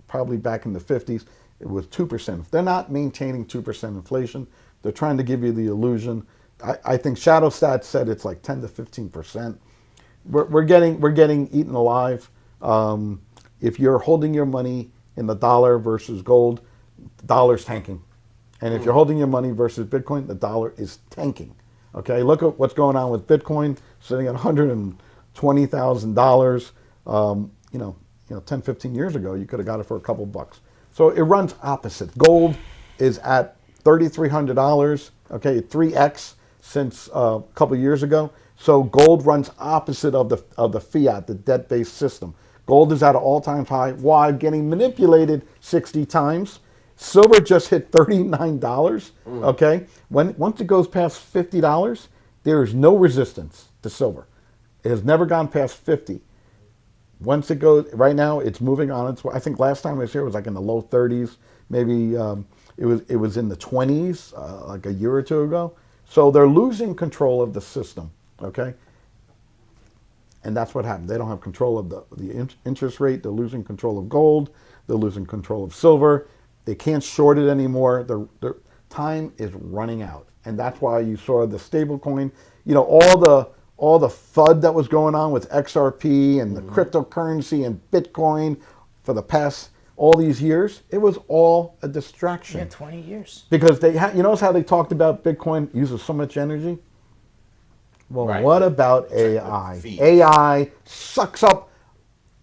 probably back in the 50s, it was 2%. They're not maintaining 2% inflation. They're trying to give you the illusion. I think Shadow Stats said it's like 10 to 15%. We're getting eaten alive. If you're holding your money in the dollar versus gold, the dollar's tanking. And if you're holding your money versus Bitcoin, the dollar is tanking. Okay, look at what's going on with Bitcoin, sitting at $120,000. 10, 15 years ago, you could have got it for a couple bucks. So it runs opposite. Gold is at $3,300. Okay, 3x since a couple years ago. So gold runs opposite of the fiat, the debt-based system. Gold is at an all-time high while getting manipulated 60 times. Silver just hit $39. Okay, once it goes past $50, there is no resistance to silver. It has never gone past 50. Once it goes, right now it's moving on its way. I think last time I was here it was like in the low 30s. Maybe it was in the 20s like a year or two ago. So they're losing control of the system. Okay, and that's what happened. They don't have control of the interest rate. They're losing control of gold. They're losing control of silver. They can't short it anymore. Their time is running out, and that's why you saw the stablecoin. All the FUD that was going on with XRP and the cryptocurrency and Bitcoin for the past all these years. It was all a distraction. Yeah, 20 years. Because you notice how they talked about Bitcoin uses so much energy. Well, Right. what about AI? Fees. AI sucks up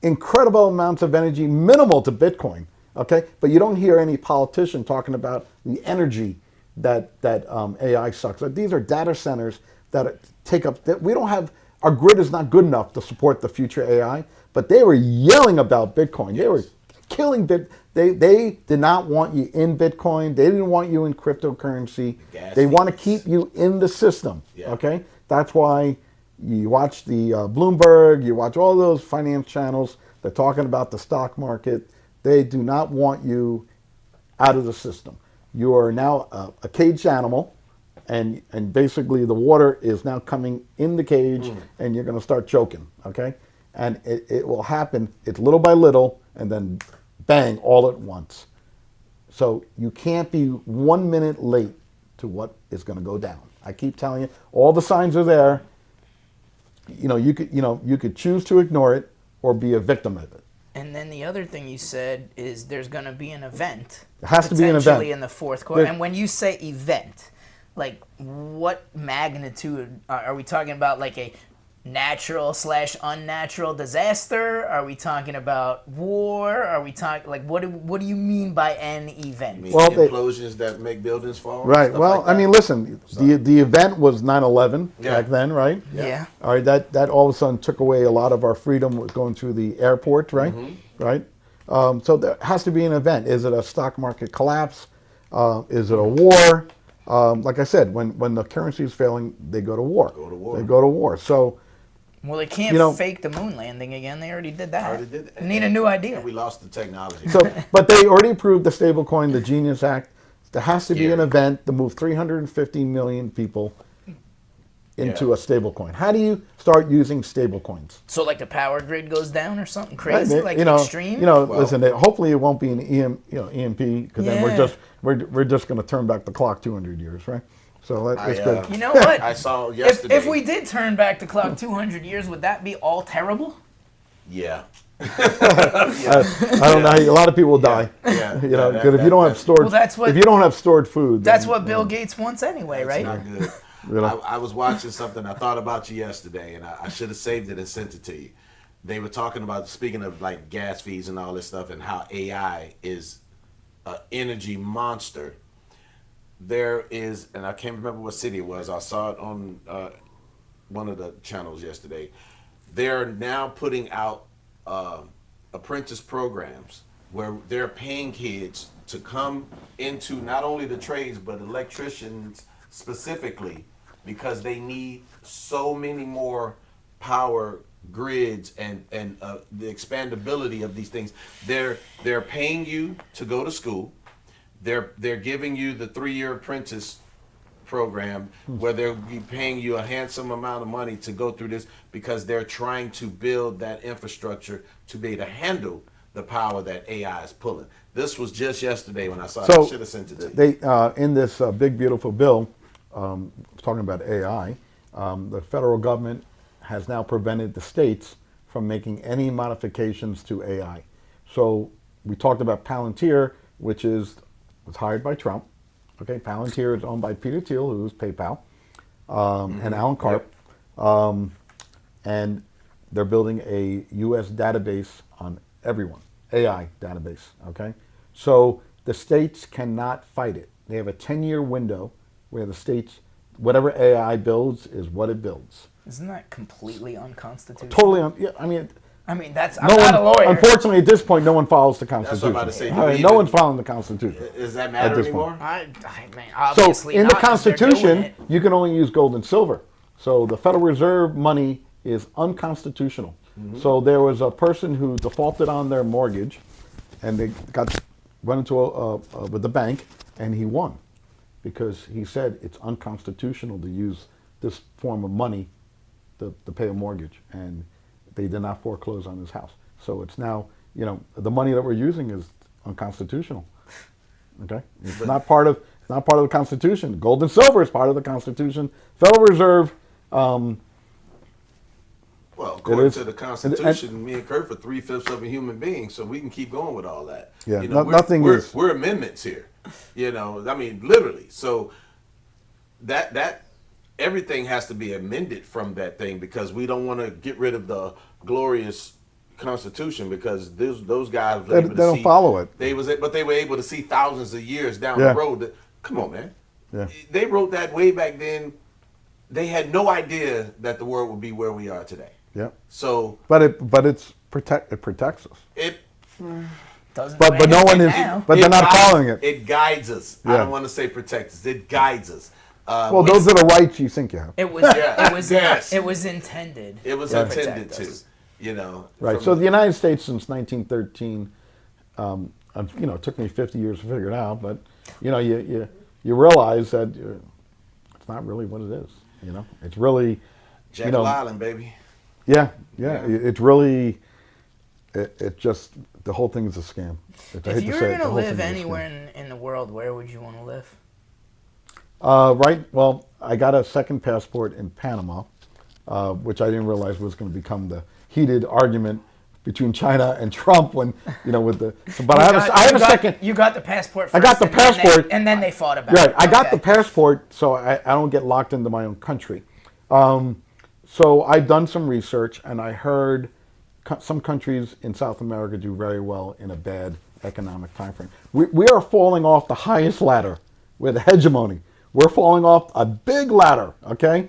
incredible amounts of energy, minimal to Bitcoin. Okay, but you don't hear any politician talking about the energy that AI sucks. These are data centers that take up. That we don't have. Our grid is not good enough to support the future AI. But they were yelling about Bitcoin. They were killing They did not want you in Bitcoin. They didn't want you in cryptocurrency. They want to keep you in the system. Yeah. Okay, that's why you watch the Bloomberg. You watch all those finance channels. They're talking about the stock market. They do not want you out of the system. You are now a caged animal, and basically the water is now coming in the cage, and you're going to start choking, okay? And it will happen, it's little by little, and then bang, all at once. So you can't be 1 minute late to what is going to go down. I keep telling you, all the signs are there. You could choose to ignore it or be a victim of it. And then the other thing you said is there's going to be an event. It has to be an event. Potentially in the fourth quarter. And when you say event, like what magnitude are we talking about? Like a natural/unnatural disaster? Are we talking about war? Are we talking like what do you mean by an event? You mean implosions that make buildings fall? Right. Well, like listen, the event was 9/11 back then, right? Yeah. All right. That all of a sudden took away a lot of our freedom with going through the airport, right? Right. So there has to be an event. Is it a stock market collapse? Is it a war? Like I said, when the currency is failing, they go to war. They go to war. So. Well, they can't fake the moon landing again. They already did that. They need a new idea. And we lost the technology. So, but they already approved the stablecoin, the Genius Act. There has to be an event to move 350 million people into a stablecoin. How do you start using stablecoins? So, like the power grid goes down or something crazy, Right, like extreme. Listen. Hopefully, it won't be an EMP because then we're just going to turn back the clock 200 years, right? So that's good. You know what? I saw yesterday. If we did turn back the clock 200 years, would that be all terrible? Yeah. I don't know. A lot of people die. Yeah. Because if you don't have stored, if you don't have stored food, that's what Bill Gates wants anyway, right? Not good. I was watching something. I thought about you yesterday, and I should have saved it and sent it to you. They were talking about, speaking of like gas fees and all this stuff, and how AI is an energy monster. There is, and I can't remember what city it was. I saw it on one of the channels yesterday. They're now putting out apprentice programs where they're paying kids to come into not only the trades but electricians specifically because they need so many more power grids and the expandability of these things. They're paying you to go to school. They're giving you the 3-year apprentice program where they'll be paying you a handsome amount of money to go through this because they're trying to build that infrastructure to be able to handle the power that AI is pulling. This was just yesterday when I saw it. I should have sent it to you. They in this big beautiful bill talking about AI, the federal government has now prevented the states from making any modifications to AI. So we talked about Palantir, which was hired by Trump. Okay, Palantir is owned by Peter Thiel, who's PayPal, and Alan Karp, and they're building a U.S. database on everyone, AI database. Okay, so the states cannot fight it. They have a 10-year window where the states, whatever AI builds, is what it builds. Isn't that completely unconstitutional? Totally, yeah. I mean, I'm not a lawyer. Unfortunately, at this point, no one follows the Constitution. That's what I'm about to say. No one's following the Constitution. Does that matter anymore? I mean, obviously so in not, the Constitution, you can only use gold and silver. So the Federal Reserve money is unconstitutional. Mm-hmm. So there was a person who defaulted on their mortgage, and they went into with the bank, and he won because he said it's unconstitutional to use this form of money to pay a mortgage, and they did not foreclose on his house. So it's now, the money that we're using is unconstitutional. Okay, it's not part of the Constitution. Gold and silver is part of the Constitution. Federal Reserve. Well, according to the Constitution, me and Kurt are 3/5 of a human being, so we can keep going with all that. Yeah, we're amendments here. I mean, literally. So that everything has to be amended from that thing because we don't want to get rid of the glorious Constitution because those guys were able to don't follow it. But they were able to see thousands of years down the road. Come on, man. Yeah. They wrote that way back then. They had no idea that the world would be where we are today. Yeah. So, but it protects us. It doesn't. But no one is. But they're not following it. It guides us. Yeah. I don't want to say protects us. It guides us. Those are the rights you think you have. It was. It was intended. It was intended to. Right. So the United States since 1913. It took me 50 years to figure it out, but you realize that it's not really what it is. It's really. Jekyll Island, baby. Yeah. It's really. It just the whole thing is a scam. If you were going to live anywhere in the world, where would you want to live? Right. Well, I got a second passport in Panama, which I didn't realize was going to become the heated argument between China and Trump when with the. But I have a second. You got the passport first. I got the passport, and then they fought about it. Right. I got the passport, so I don't get locked into my own country. So I've done some research, and I heard some countries in South America do very well in a bad economic time frame. We are falling off the highest ladder with hegemony. We're falling off a big ladder, okay?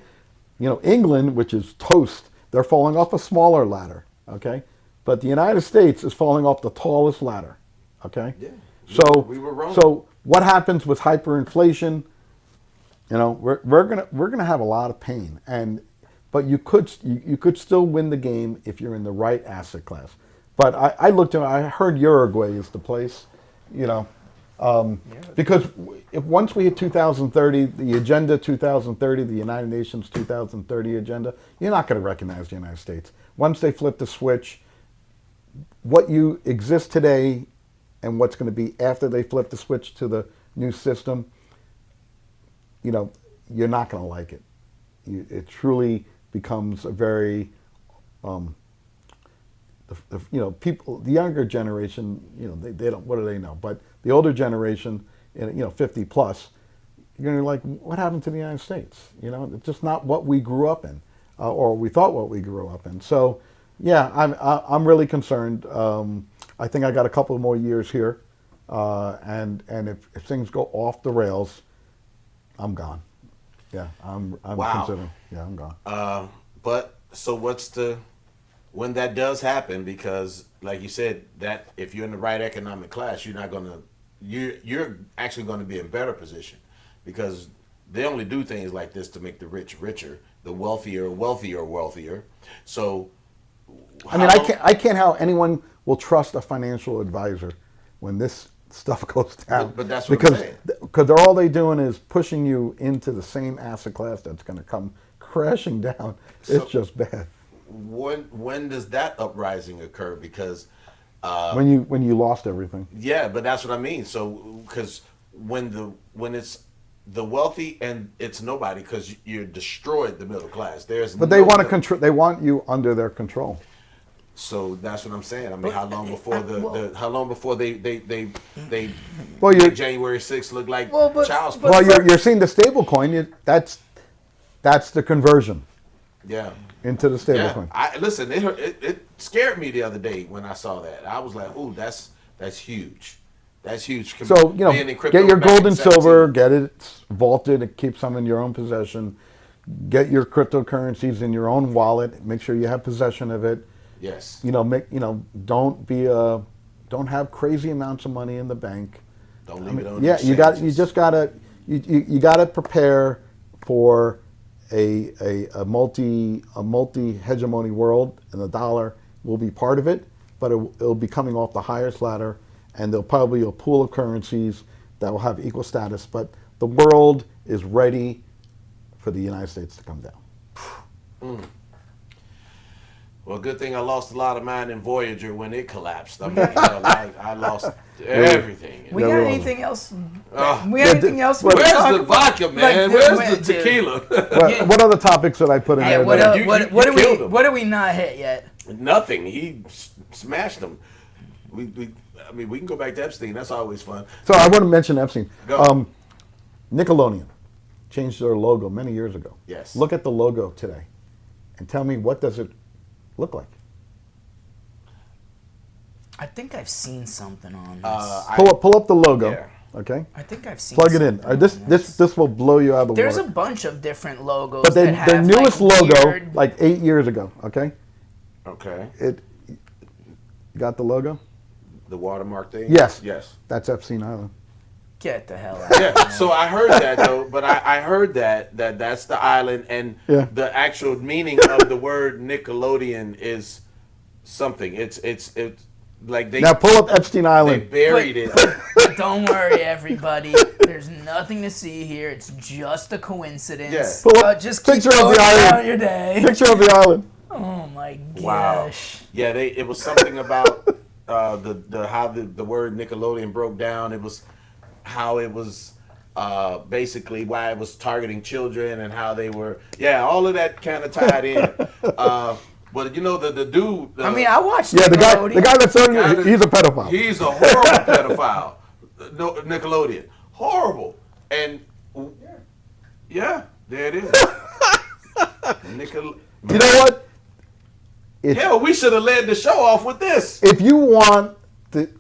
England, which is toast, they're falling off a smaller ladder, okay? But the United States is falling off the tallest ladder, okay? Yeah. We were wrong. So what happens with hyperinflation? We're gonna have a lot of pain, but you could still win the game if you're in the right asset class. But I heard Uruguay is the place, because if once we hit 2030, the Agenda 2030, the United Nations 2030 agenda, you're not going to recognize the United States. Once they flip the switch, what you exist today and what's going to be after they flip the switch to the new system, you're not going to like it. It truly becomes a very, people, the younger generation, they don't, what do they know? But the older generation, 50 plus, you're going to like, what happened to the United States? It's just not what we grew up in, or we thought what we grew up in. So, yeah, I'm really concerned. I think I got a couple more years here, and if things go off the rails, I'm gone. Yeah, I'm considering. Yeah, I'm gone. But so when that does happen, because like you said, that if you're in the right economic class, you're actually going to be in better position, because they only do things like this to make the rich richer, the wealthier. So, I mean, I can't how anyone will trust a financial advisor when this stuff goes down. But that's what I'm saying. Because all they doing is pushing you into the same asset class that's going to come crashing down. It's just bad. When does that uprising occur? Because when you lost everything. yeah, but that's what I mean. So because when it's the wealthy and it's nobody, because you destroyed the middle class. But they want to control. They want you under their control. So that's what I'm saying. I mean, how long before how long before they Well, January 6th look like child's well, you're seeing the stablecoin. That's the conversion. Yeah. Into the stablecoin. Yeah. Listen, it scared me the other day when I saw that. I was like, "Ooh, that's huge. That's huge." So get your gold and silver, get it vaulted, and keep some in your own possession. Get your cryptocurrencies in your own wallet. Make sure you have possession of it. Yes. Don't have crazy amounts of money in the bank. Don't leave it on. Yeah, you gotta prepare for a multi hegemony world, and the dollar will be part of it, but it'll be coming off the highest ladder, and there'll probably be a pool of currencies that will have equal status. But the world is ready for the United States to come down. Well, good thing I lost a lot of mine in Voyager when it collapsed. I mean, I lost everything. We got anything else? Where's the vodka, man? Where's the tequila? What other topics did I put in there? What do we not hit yet? Nothing. He smashed them. I mean, we can go back to Epstein. That's always fun. So I want to mention Epstein. Go. Nickelodeon changed their logo many years ago. Yes. Look at the logo today, and tell me, what does it look like? I think I've seen something on Pull this. up the logo. Yeah. Okay. I think I've seen. Plug it in. This will blow you out of the There's water. a bunch of different logos. But the newest logo, like 8 years ago. Okay. Okay. You got the logo? The watermark thing? Yes. Yes. That's Epstein Island. Get the hell out. Yeah, so I heard that though, but I heard that's the island, and the actual meaning of the word Nickelodeon is something. It's like they now pull up Epstein Island. They buried it. Don't worry, everybody. There's nothing to see here. It's just a coincidence. Yeah. Pull up just keep picture of going the island. about your day. Picture of the island. Oh my gosh. Wow. Yeah, it was something about how the word Nickelodeon broke down. It was how it was basically why it was targeting children and how they were all of that kind of tied in. But you know the dude. I mean, I watched. Yeah, the guy that's on you, he's a pedophile. He's a horrible pedophile. No, Nickelodeon, horrible. And yeah, there it is. You know what? Hell, we should have led the show off with this. If you want,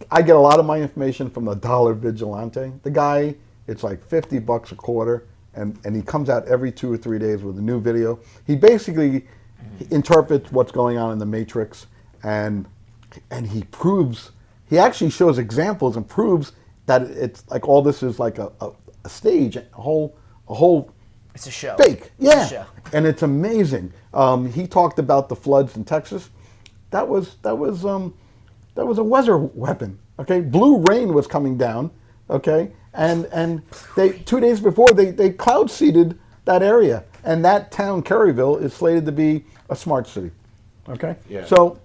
I get a lot of my information from the Dollar Vigilante. The guy, it's like $50 a quarter, and he comes out every 2 or 3 days with a new video. He basically interprets what's going on in the Matrix, and he actually shows examples and proves that it's like all this is like a stage, a whole It's a show. fake. Yeah. It's a show. And it's amazing. He talked about the floods in Texas. That was a weather weapon. Okay, blue rain was coming down. Okay, and they 2 days before they cloud seeded that area, and that town Caryville is slated to be a smart city. Okay, Yeah. So,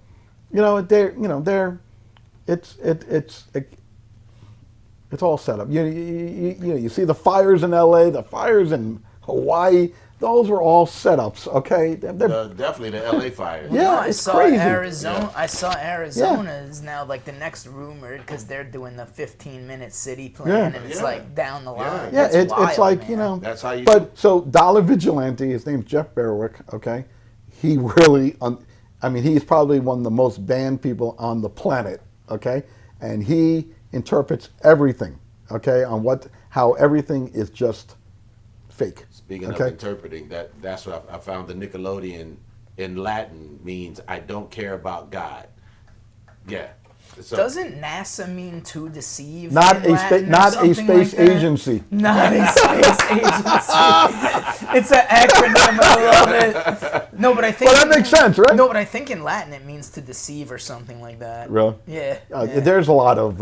it's all set up. You see the fires in L.A., the fires in Hawaii. Those were all setups, okay? Definitely the LA fires. Yeah, I saw crazy. Arizona. I saw Arizona is now like the next rumored because they're doing the 15-minute city plan, and it's like down the line. Yeah, That's wild, it's like, man. That's how you. But so Dollar Vigilante, his name's Jeff Berwick, okay? He really, he's probably one of the most banned people on the planet, okay? And he interprets everything, okay, on how everything is just fake. Speaking of interpreting, that's what I found. The Nickelodeon in Latin means I don't care about God. Yeah. So, Doesn't NASA mean to deceive? Not in a Latin or not a something space like that? agency. Not a space agency. It's an acronym. I love it. No, but I think. Well, that makes sense, right? No, but I think in Latin it means to deceive or something like that. Really? Yeah. There's a lot of,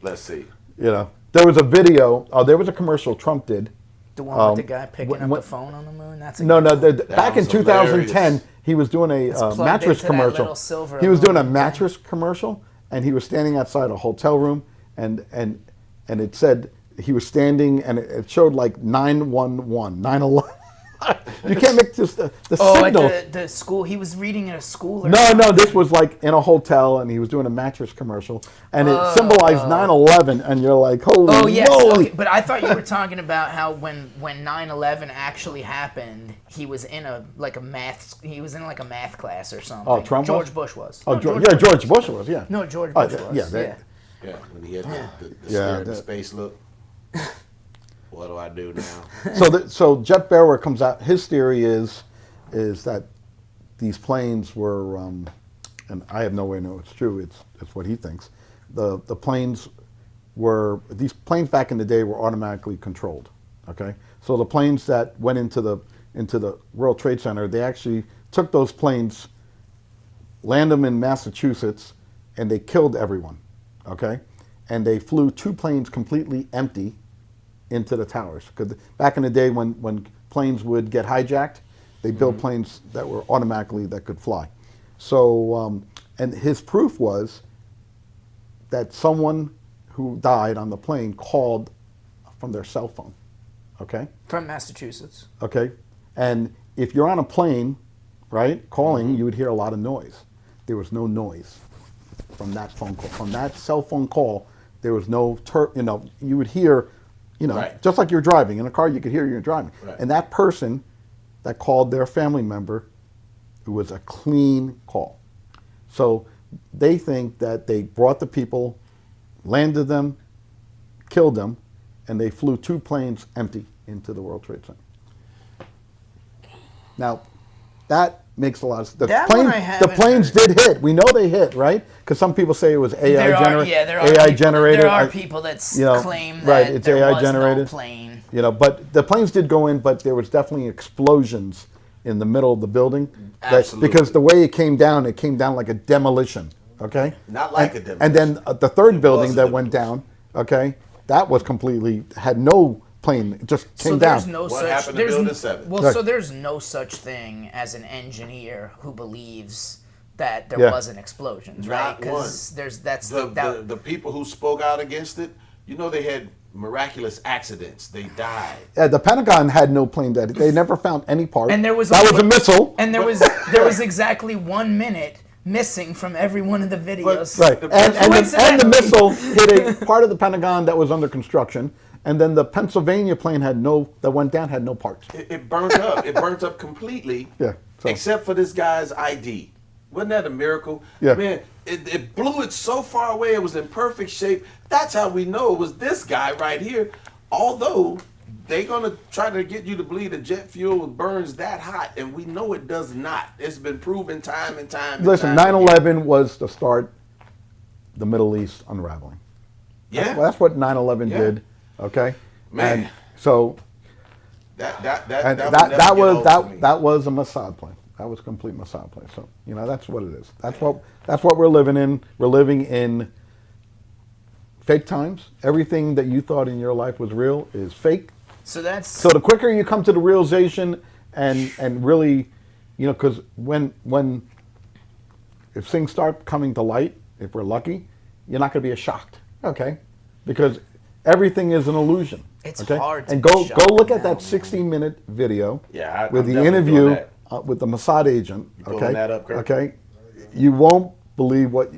let's see. there was a video, there was a commercial Trump did. The one with the guy picking up the phone on the moon. That's a good one. Back in was 2010, hilarious. he was doing a plugged mattress into that commercial. little silver He was doing a aluminum mattress commercial, and he was standing outside a hotel room, and it said he was standing, and it showed like 911, 911. You can't make this the signal. At the school. He was reading at a school. Or No, something. this was like in a hotel, and he was doing a mattress commercial, and it symbolized 9/11, and you're like, holy Oh yes, moly! okay. But I thought you were talking about how when 9/11 actually happened, he was in a math class or something. Oh, Trump George was? Bush was. Oh, No, George Bush was, yeah. No, George Oh, Bush was. yeah, Yeah, when he had the Yeah, scared the space look. What do I do now? So Jeff Barrow comes out. His theory is that these planes were, and I have no way to know it's true. It's what he thinks. The planes were, these planes back in the day were automatically controlled. Okay, so the planes that went into the World Trade Center, they actually took those planes, landed them in Massachusetts, and they killed everyone. Okay, and they flew 2 planes completely empty into the towers. Because back in the day when planes would get hijacked, they built planes that were automatically that could fly. So, and his proof was that someone who died on the plane called from their cell phone. Okay? From Massachusetts. Okay? And if you're on a plane, right, calling, you would hear a lot of noise. There was no noise from that phone call. From that cell phone call, there was no, you would hear, Right. just like you're driving. In a car, you could hear you're driving. Right. And that person that called their family member, it was a clean call. So they think that they brought the people, landed them, killed them, and they flew 2 planes empty into the World Trade Center. Now, that makes a lot of sense. The planes did hit. We know they hit, right? Because some people say it was AI generated. There are people that claim that right, it's there AI was generated. no plane. But the planes did go in, but there was definitely explosions in the middle of the building. Absolutely. Because the way it came down like a demolition. Okay. Not like a demolition. And then the third building was a that went down. Okay, that was completely had no plane. It just came down. What happened to Building 7? Well, Right. so there's no such thing as an engineer who believes that there Yeah. wasn't explosions, right? Not one. Because that's The people who spoke out against it, they had miraculous accidents. They died. The Pentagon had no plane that they never found any part. And there was that was a missile. and there was exactly 1 minute missing from every one of the videos. Right, and the missile hit a part of the Pentagon that was under construction, and then the Pennsylvania plane that went down had no parts. It burnt up. It burnt up completely. Yeah, so- Except for this guy's ID. Wasn't that a miracle? Yeah. Man, it blew it so far away. It was in perfect shape. That's how we know it was this guy right here. Although they're going to try to get you to believe that jet fuel burns that hot, and we know it does not. It's been proven time and time and Listen, time 9/11 was to start the Middle East unraveling. Yeah. That's what 9/11 Yeah. did. Okay, Man. And so That was a Mossad plane. That was a complete Mossad plane. So that's what it is. That's what we're living in. We're living in fake times. Everything that you thought in your life was real is fake. So that's So the quicker you come to the realization and really, because if things start coming to light, if we're lucky, you're not going to be as shocked, okay? Because everything is an illusion. It's okay? hard to And be go shocked look at now, that 60-minute video Yeah, with I'm the definitely doing interview that. with the Mossad agent. pulling Okay, that up, Kurt? okay. You won't believe what.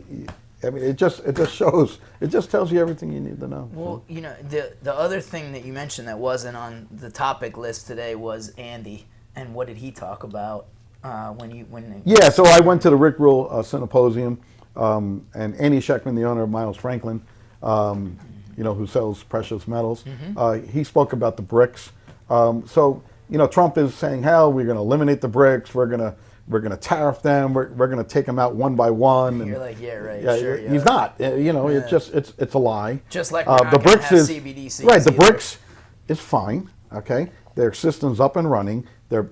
I mean, it just shows. It just tells you everything you need to know. Well, the other thing that you mentioned that wasn't on the topic list today was Andy, and what did he talk about when? Yeah, so I went to the Rick Rule Symposium, and Andy Sheckman, the owner of Miles Franklin, who sells precious metals, he spoke about the BRICS. So Trump is saying, hell, we're going to eliminate the BRICS. We're going to tariff them. We're going to take them out one by one. You're like, yeah, right, Yeah, sure. he's not. It's a lie. Just like we're not the going to BRICS have is CBDCs. right. The either. BRICS is fine. Okay, their system's up and running. They're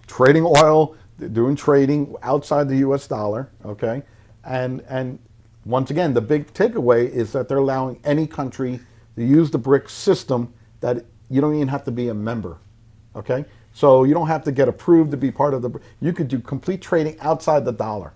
trading oil. They're doing trading outside the U.S. dollar. Okay, and once again, the big takeaway is that they're allowing any country to use the BRICS system. That you don't even have to be a member. Okay, so you don't have to get approved to be part of the. You could do complete trading outside the dollar.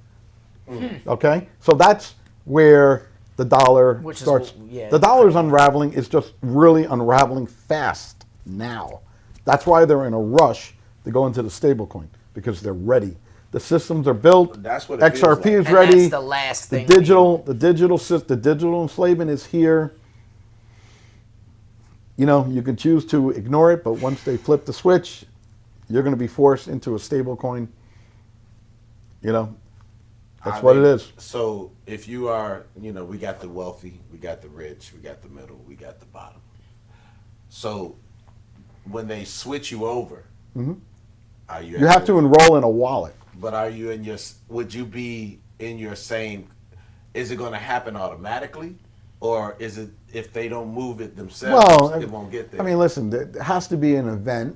Okay, so that's where the dollar starts. The dollar's unraveling. Is just really unraveling fast now. That's why they're in a rush to go into the stablecoin, because they're ready. The systems are built. That's what it feels XRP like. is And ready. that's the last thing. The digital enslavement is here. You can choose to ignore it, but once they flip the switch, you're going to be forced into a stablecoin. That's what it is. So if you are, we got the wealthy, we got the rich, we got the middle, we got the bottom. So when they switch you over, are you? You have to enroll in a wallet. But are you would you be in your same, is it going to happen automatically? Or is it, if they don't move it themselves, it won't get there? I mean, listen, there has to be an event,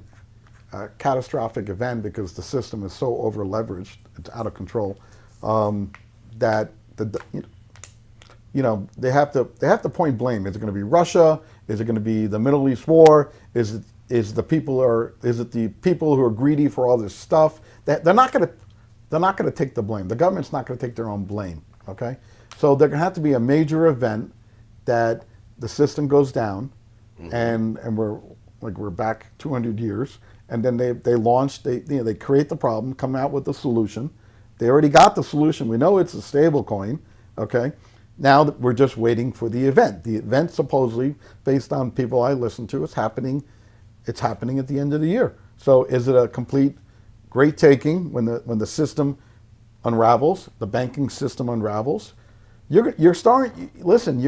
a catastrophic event, because the system is so over leveraged, it's out of control, that they have to point blame. Is it going to be Russia? Is it going to be the Middle East war? Is it the people who are greedy for all this stuff? They're not going to take the blame. The government's not going to take their own blame. Okay, so there have to be a major event that the system goes down, and we're back 200 years, and then they launch, they create the problem, come out with the solution. They already got the solution. We know it's a stable coin. Okay, now we're just waiting for the event. The event, supposedly, based on people I listen to, is happening. It's happening at the end of the year. So is it a complete great taking when the system unravels, the banking system unravels? You're starting. Listen,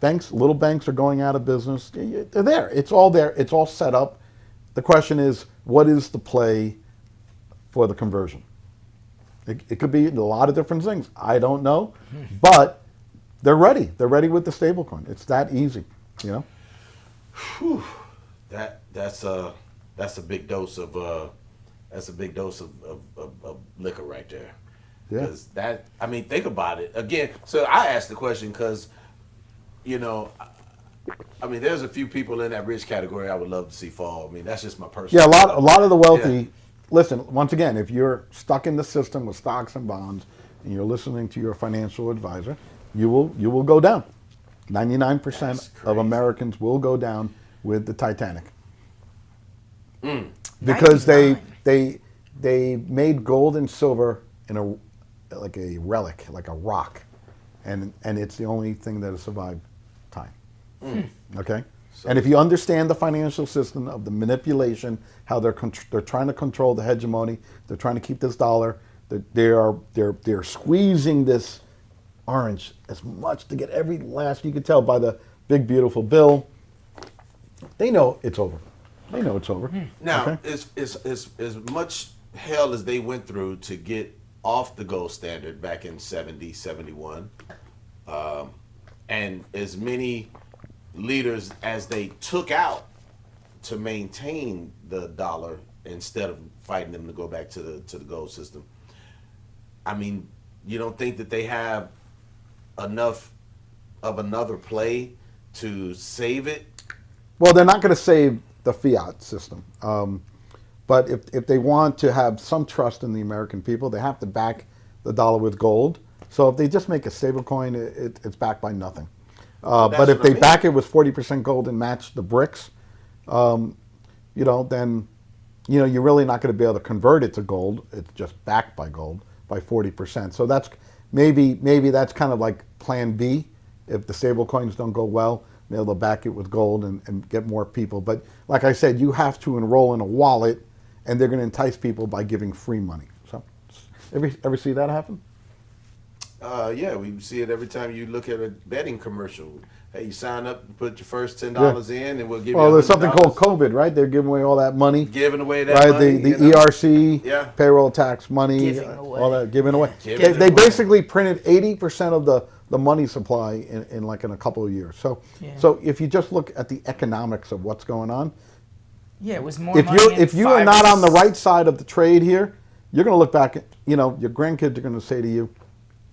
little banks are going out of business. They're there. It's all there. It's all set up. The question is, what is the play for the conversion? It could be a lot of different things. I don't know, but they're ready. They're ready with the stablecoin. It's that easy. Whew. That's a big dose of liquor right there. Yeah. Because think about it again. So I asked the question because, there's a few people in that rich category I would love to see fall. That's just my personal. Yeah, a lot of the wealthy. Yeah. Listen, once again, if you're stuck in the system with stocks and bonds, and you're listening to your financial advisor, you will go down. 99% of Americans will go down with the Titanic. Because they made gold and silver in a relic, like a rock, and it's the only thing that has survived time. Okay, and if you understand the financial system of the manipulation, how they're trying to control the hegemony, they're trying to keep this dollar, they're squeezing this orange as much to get every last. You can tell by the big beautiful bill. They know it's over. They know it's over. Now, okay? as much hell as they went through to get off the gold standard back in 70, 71, and as many leaders as they took out to maintain the dollar instead of fighting them to go back to the gold system. You don't think that they have enough of another play to save it? Well, they're not going to save the fiat system. But if they want to have some trust in the American people, they have to back the dollar with gold. So if they just make a stable coin, it's backed by nothing. But if they back it with 40% gold and match the BRICS, then you're really not going to be able to convert it to gold. It's just backed by gold by 40%. So that's maybe that's kind of like plan B. If the stable coins don't go well, they'll back it with gold and get more people. But like I said, you have to enroll in a wallet, and they're going to entice people by giving free money. So ever see that happen? Yeah, we see it every time you look at a betting commercial. Hey, you sign up, put your first $10 in, and we'll give you. Well, there's something $100. called COVID, right? They're giving away all that money. Giving away that right? money. The ERC, Yeah. payroll tax money, Giving away. all that giving away. Giving They away. basically printed 80% of the money supply in a couple of years. So if you just look at the economics of what's going on, Yeah, it was more if money you are not on the right side of the trade here, you're going to look back at, your grandkids are going to say to you,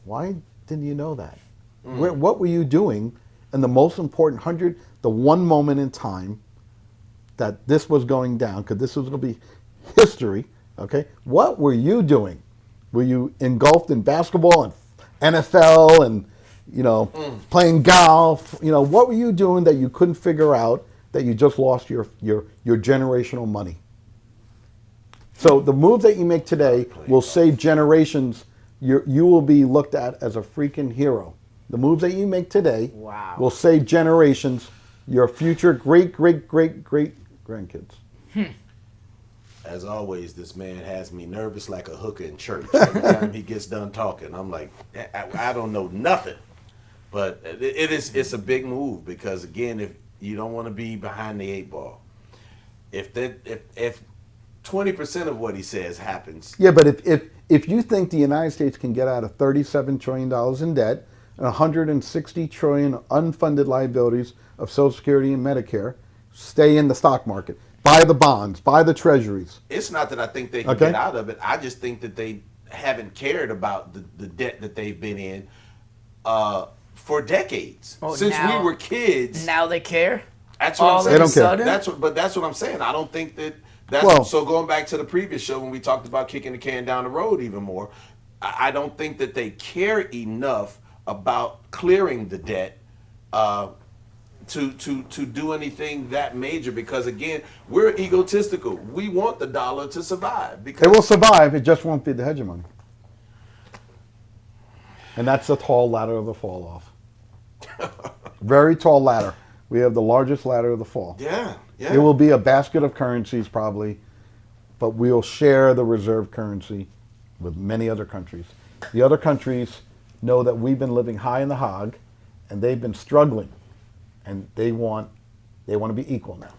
why didn't you know that? What were you doing in the most important the one moment in time that this was going down, because this was going to be history, okay? What were you doing? Were you engulfed in basketball and NFL and, playing golf? What were you doing that you couldn't figure out that you just lost your generational money? So the move that you make today will save generations. You will be looked at as a freaking hero. The moves that you make today will save generations, your future great grandkids. As always, this man has me nervous like a hooker in church. Every time he gets done talking, I'm like, I don't know nothing. But it's a big move because, again, if you don't want to be behind the 8 ball, if 20% of what he says happens. Yeah, but if you think the United States can get out of $37 trillion in debt and $160 trillion unfunded liabilities of Social Security and Medicare, stay in the stock market. Buy the bonds, buy the treasuries. It's not that I think they can get out of it. I just think that they haven't cared about the debt that they've been in for decades. Since we were kids. Now they care? That's what I'm saying. They don't care. That's what I'm saying. I don't think that so going back to the previous show when we talked about kicking the can down the road even more, I don't think that they care enough about clearing the debt to do anything that major, because again, we're egotistical. We want the dollar to survive. Because it will survive, it just won't be the hegemony. And that's the tall ladder of the fall off. Very tall ladder. We have the largest ladder of the fall. Yeah. It will be a basket of currencies probably, but we'll share the reserve currency with many other countries. The other countries know that we've been living high in the hog, and they've been struggling, and they want to be equal now.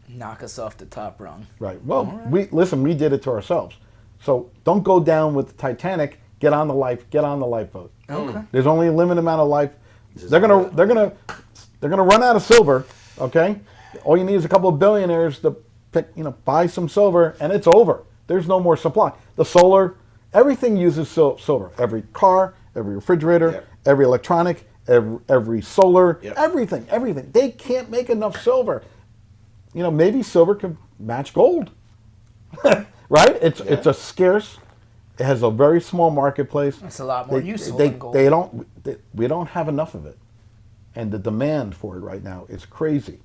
Knock us off the top rung. Right. Well, we did it to ourselves. So don't go down with the Titanic. Get on the lifeboat. Okay. There's only a limited amount of life. They're gonna run out of silver. Okay. All you need is a couple of billionaires to buy some silver, and it's over. There's no more supply. The solar, everything uses silver. Every car, every refrigerator, every electronic, every solar, everything. They can't make enough silver. Maybe silver could match gold. Right? It's a scarce. It has a very small marketplace. It's a lot more useful than gold. We don't have enough of it, and the demand for it right now is crazy.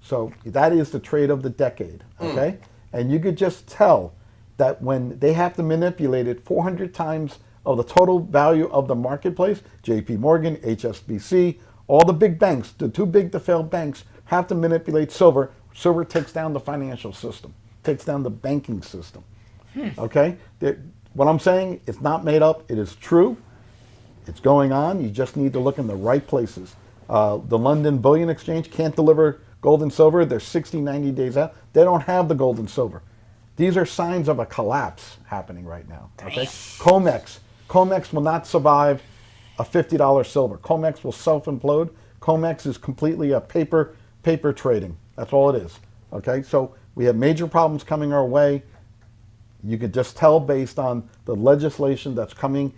So that is the trade of the decade, okay? And you could just tell that when they have to manipulate it 400 times of the total value of the marketplace, JP Morgan, HSBC, all the big banks, the too big to fail banks, have to manipulate silver. Silver takes down the financial system, takes down the banking system, okay? What I'm saying, it's not made up. It is true. It's going on. You just need to look in the right places. The London Bullion Exchange can't deliver gold and silver. They're 60, 90 days out. They don't have the gold and silver. These are signs of a collapse happening right now. Okay. COMEX will not survive a $50 silver. COMEX will self-implode. COMEX is completely a paper trading. That's all it is. Okay. So we have major problems coming our way. You could just tell based on the legislation that's coming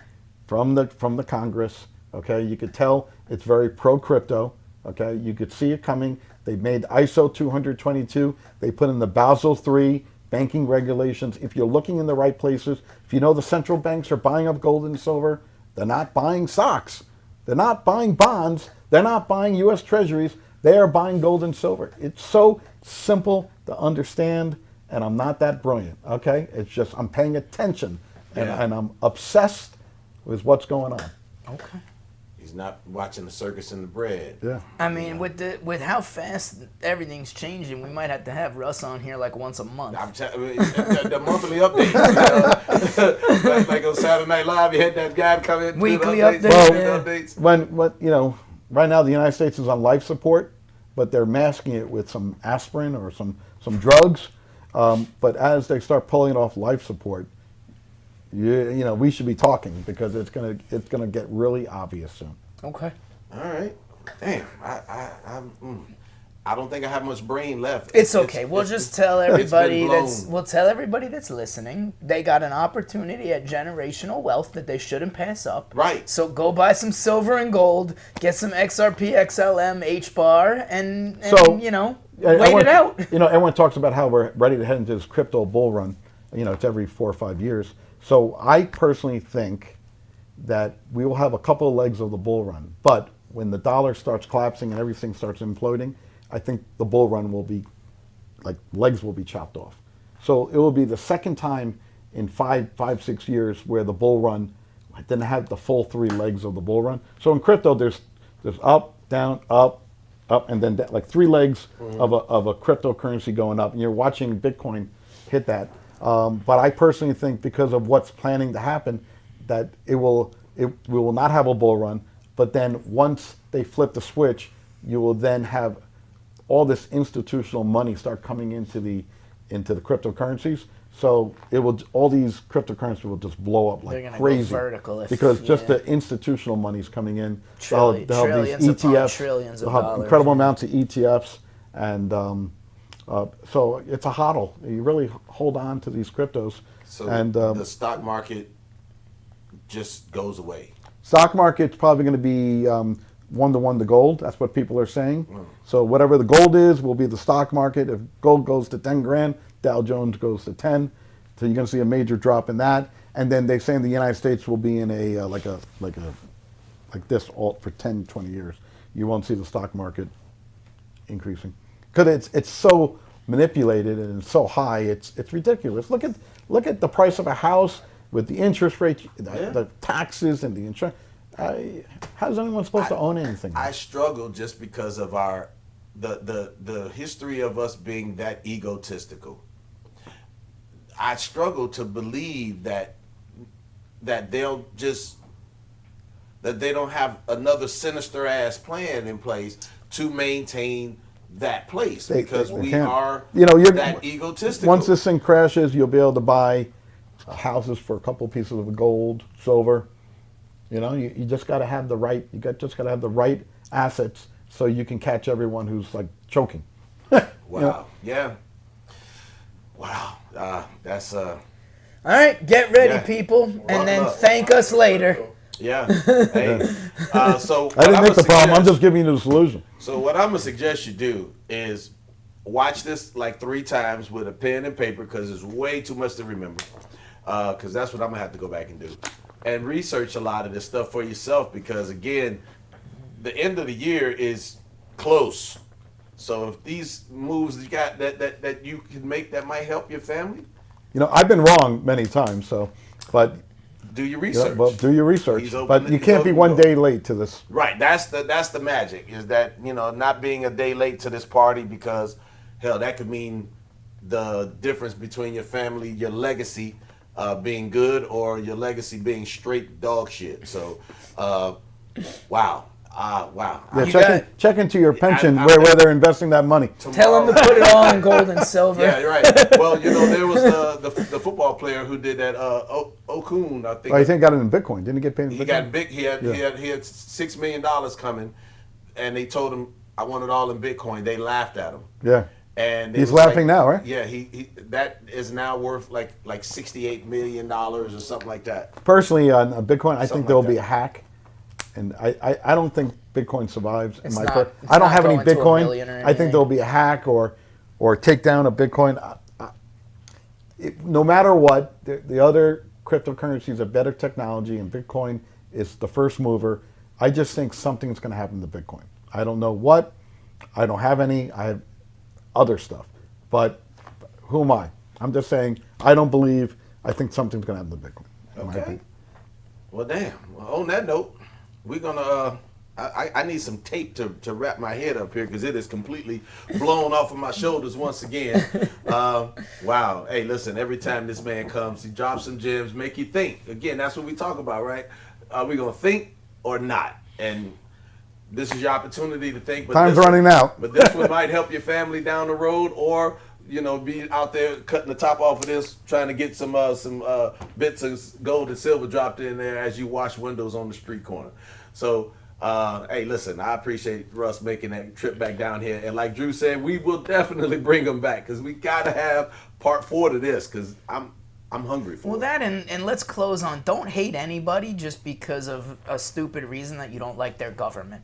from the Congress. Okay. You could tell it's very pro-crypto. Okay. You could see it coming. They made ISO 222. They put in the Basel III banking regulations. If you're looking in the right places, if you know the central banks are buying up gold and silver, they're not buying stocks. They're not buying bonds. They're not buying U.S. treasuries. They are buying gold and silver. It's so simple to understand, and I'm not that brilliant, okay? It's just I'm paying attention, and I'm obsessed with what's going on. Okay. He's not watching the circus and the bread. Yeah. I mean, with how fast everything's changing, we might have to have Russ on here like once a month. The monthly updates. Like on Saturday Night Live, you had that guy come in. Weekly updates. When right now the United States is on life support, but they're masking it with some aspirin or some drugs. But as they start pulling off life support, we should be talking because it's gonna get really obvious soon. Okay. All right. Damn. I don't think I have much brain left. It's okay. We'll just tell everybody that's listening they got an opportunity at generational wealth that they shouldn't pass up. Right. So go buy some silver and gold, get some XRP, XLM, HBAR, and wait it out. Everyone talks about how we're ready to head into this crypto bull run. It's every 4 or 5 years. So I personally think that we will have a couple of legs of the bull run. But when the dollar starts collapsing and everything starts imploding, I think the bull run will be, legs will be chopped off. So it will be the second time in 6 years where the bull run didn't have the full 3 legs of the bull run. So in crypto, there's up, down, up, and then 3 legs of a cryptocurrency going up. And you're watching Bitcoin hit that. But I personally think because of what's planning to happen, that we will not have a bull run. But then once they flip the switch, you will then have all this institutional money start coming into the cryptocurrencies. So all these cryptocurrencies will just blow up like crazy. Go vertical because just the institutional money's coming in. Trillions upon trillions of dollars. Incredible amounts of ETFs, and so it's a hodl. You really hold on to these cryptos. So and the stock market just goes away. Stock market's probably going to be 1-to-1 to gold. That's what people are saying. So whatever the gold is will be the stock market. If gold goes to 10 grand, Dow Jones goes to 10. So you're going to see a major drop in that. And then they're saying the United States will be in a like this alt for 10, 20 years. You won't see the stock market increasing because it's so manipulated and it's so high. It's ridiculous. Look at the price of a house with the interest rate, the taxes, and the insurance. How is anyone supposed to own anything? I struggle just because of the history of us being that egotistical. I struggle to believe that they don't have another sinister ass plan in place to maintain that place because we are that egotistical. Once this thing crashes, you'll be able to buy houses for a couple pieces of gold, silver. You just got to have the right. Just got to have the right assets so you can catch everyone who's choking. Wow. Yeah. Wow. That's All right, get ready, people, and then thank us later. Yeah. Hey. So I didn't make the problem. I'm just giving you the solution. So what I'm gonna suggest you do is watch this 3 times with a pen and paper because it's way too much to remember. Because that's what I'm gonna have to go back and do. And research a lot of this stuff for yourself because, again, the end of the year is close. So if these moves you got that you can make that might help your family. I've been wrong many times, but do your research. Do your research. But you can't be one day late to this. Right. That's the magic is that, not being a day late to this party because, hell, that could mean the difference between your family, your legacy, being good or your legacy being straight dog shit. So, wow. Wow. Yeah, check into your pension where they're investing that money. Tell them to put it all in gold and silver. Yeah, you're right. Well, there was the football player who did that. Okun, I think. I think got it in Bitcoin. Didn't he get paid in Bitcoin? He got big. He had $6 million coming, and they told him, "I want it all in Bitcoin." They laughed at him. Yeah. And he's laughing now, right? Yeah, he that is now worth like $68 million or something like that. Personally, on Bitcoin, I think there will be a hack, and I don't think Bitcoin survives. I don't have any Bitcoin. I think there'll be a hack or take down a Bitcoin. No matter what, the other cryptocurrencies have better technology, and Bitcoin is the first mover. I just think something's going to happen to Bitcoin. I don't know what. I don't have any. I have other stuff, but who am I? I'm just saying I don't believe. I think something's going to happen to Bitcoin. Okay. Well, damn. Well, on that note, we're gonna. I need some tape to wrap my head up here because it is completely blown off of my shoulders once again. Wow. Hey, listen, every time this man comes, he drops some gems, make you think. Again, that's what we talk about, right? Are we going to think or not? And this is your opportunity to think. But Time's running out. But this one might help your family down the road, or be out there cutting the top off of this, trying to get some bits of gold and silver dropped in there as you wash windows on the street corner. So, hey, listen, I appreciate Russ making that trip back down here. And like Drew said, we will definitely bring him back because we got to have part 4 to this because I'm hungry for it. Well, that and let's close on don't hate anybody just because of a stupid reason that you don't like their government.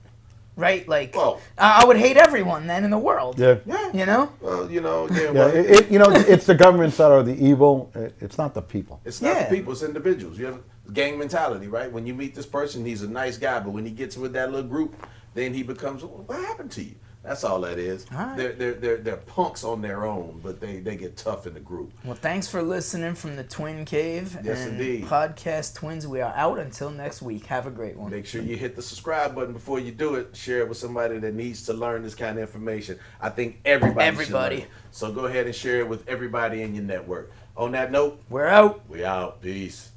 Right? Like, Well, I would hate everyone then in the world. Yeah. You know? Well, It's the governments that are the evil. It's not the people. It's not the people, it's individuals. You have gang mentality, right? When you meet this person, he's a nice guy, but when he gets with that little group, then he becomes, what happened to you? That's all that is. All right. They're punks on their own, but they get tough in the group. Well, thanks for listening from the Twin Cave. Yes, and indeed. Podcast Twins. We are out until next week. Have a great one. Make sure you hit the subscribe button before you do it. Share it with somebody that needs to learn this kind of information. I think everybody should learn it. So go ahead and share it with everybody in your network. On that note, We're out. we out. Peace.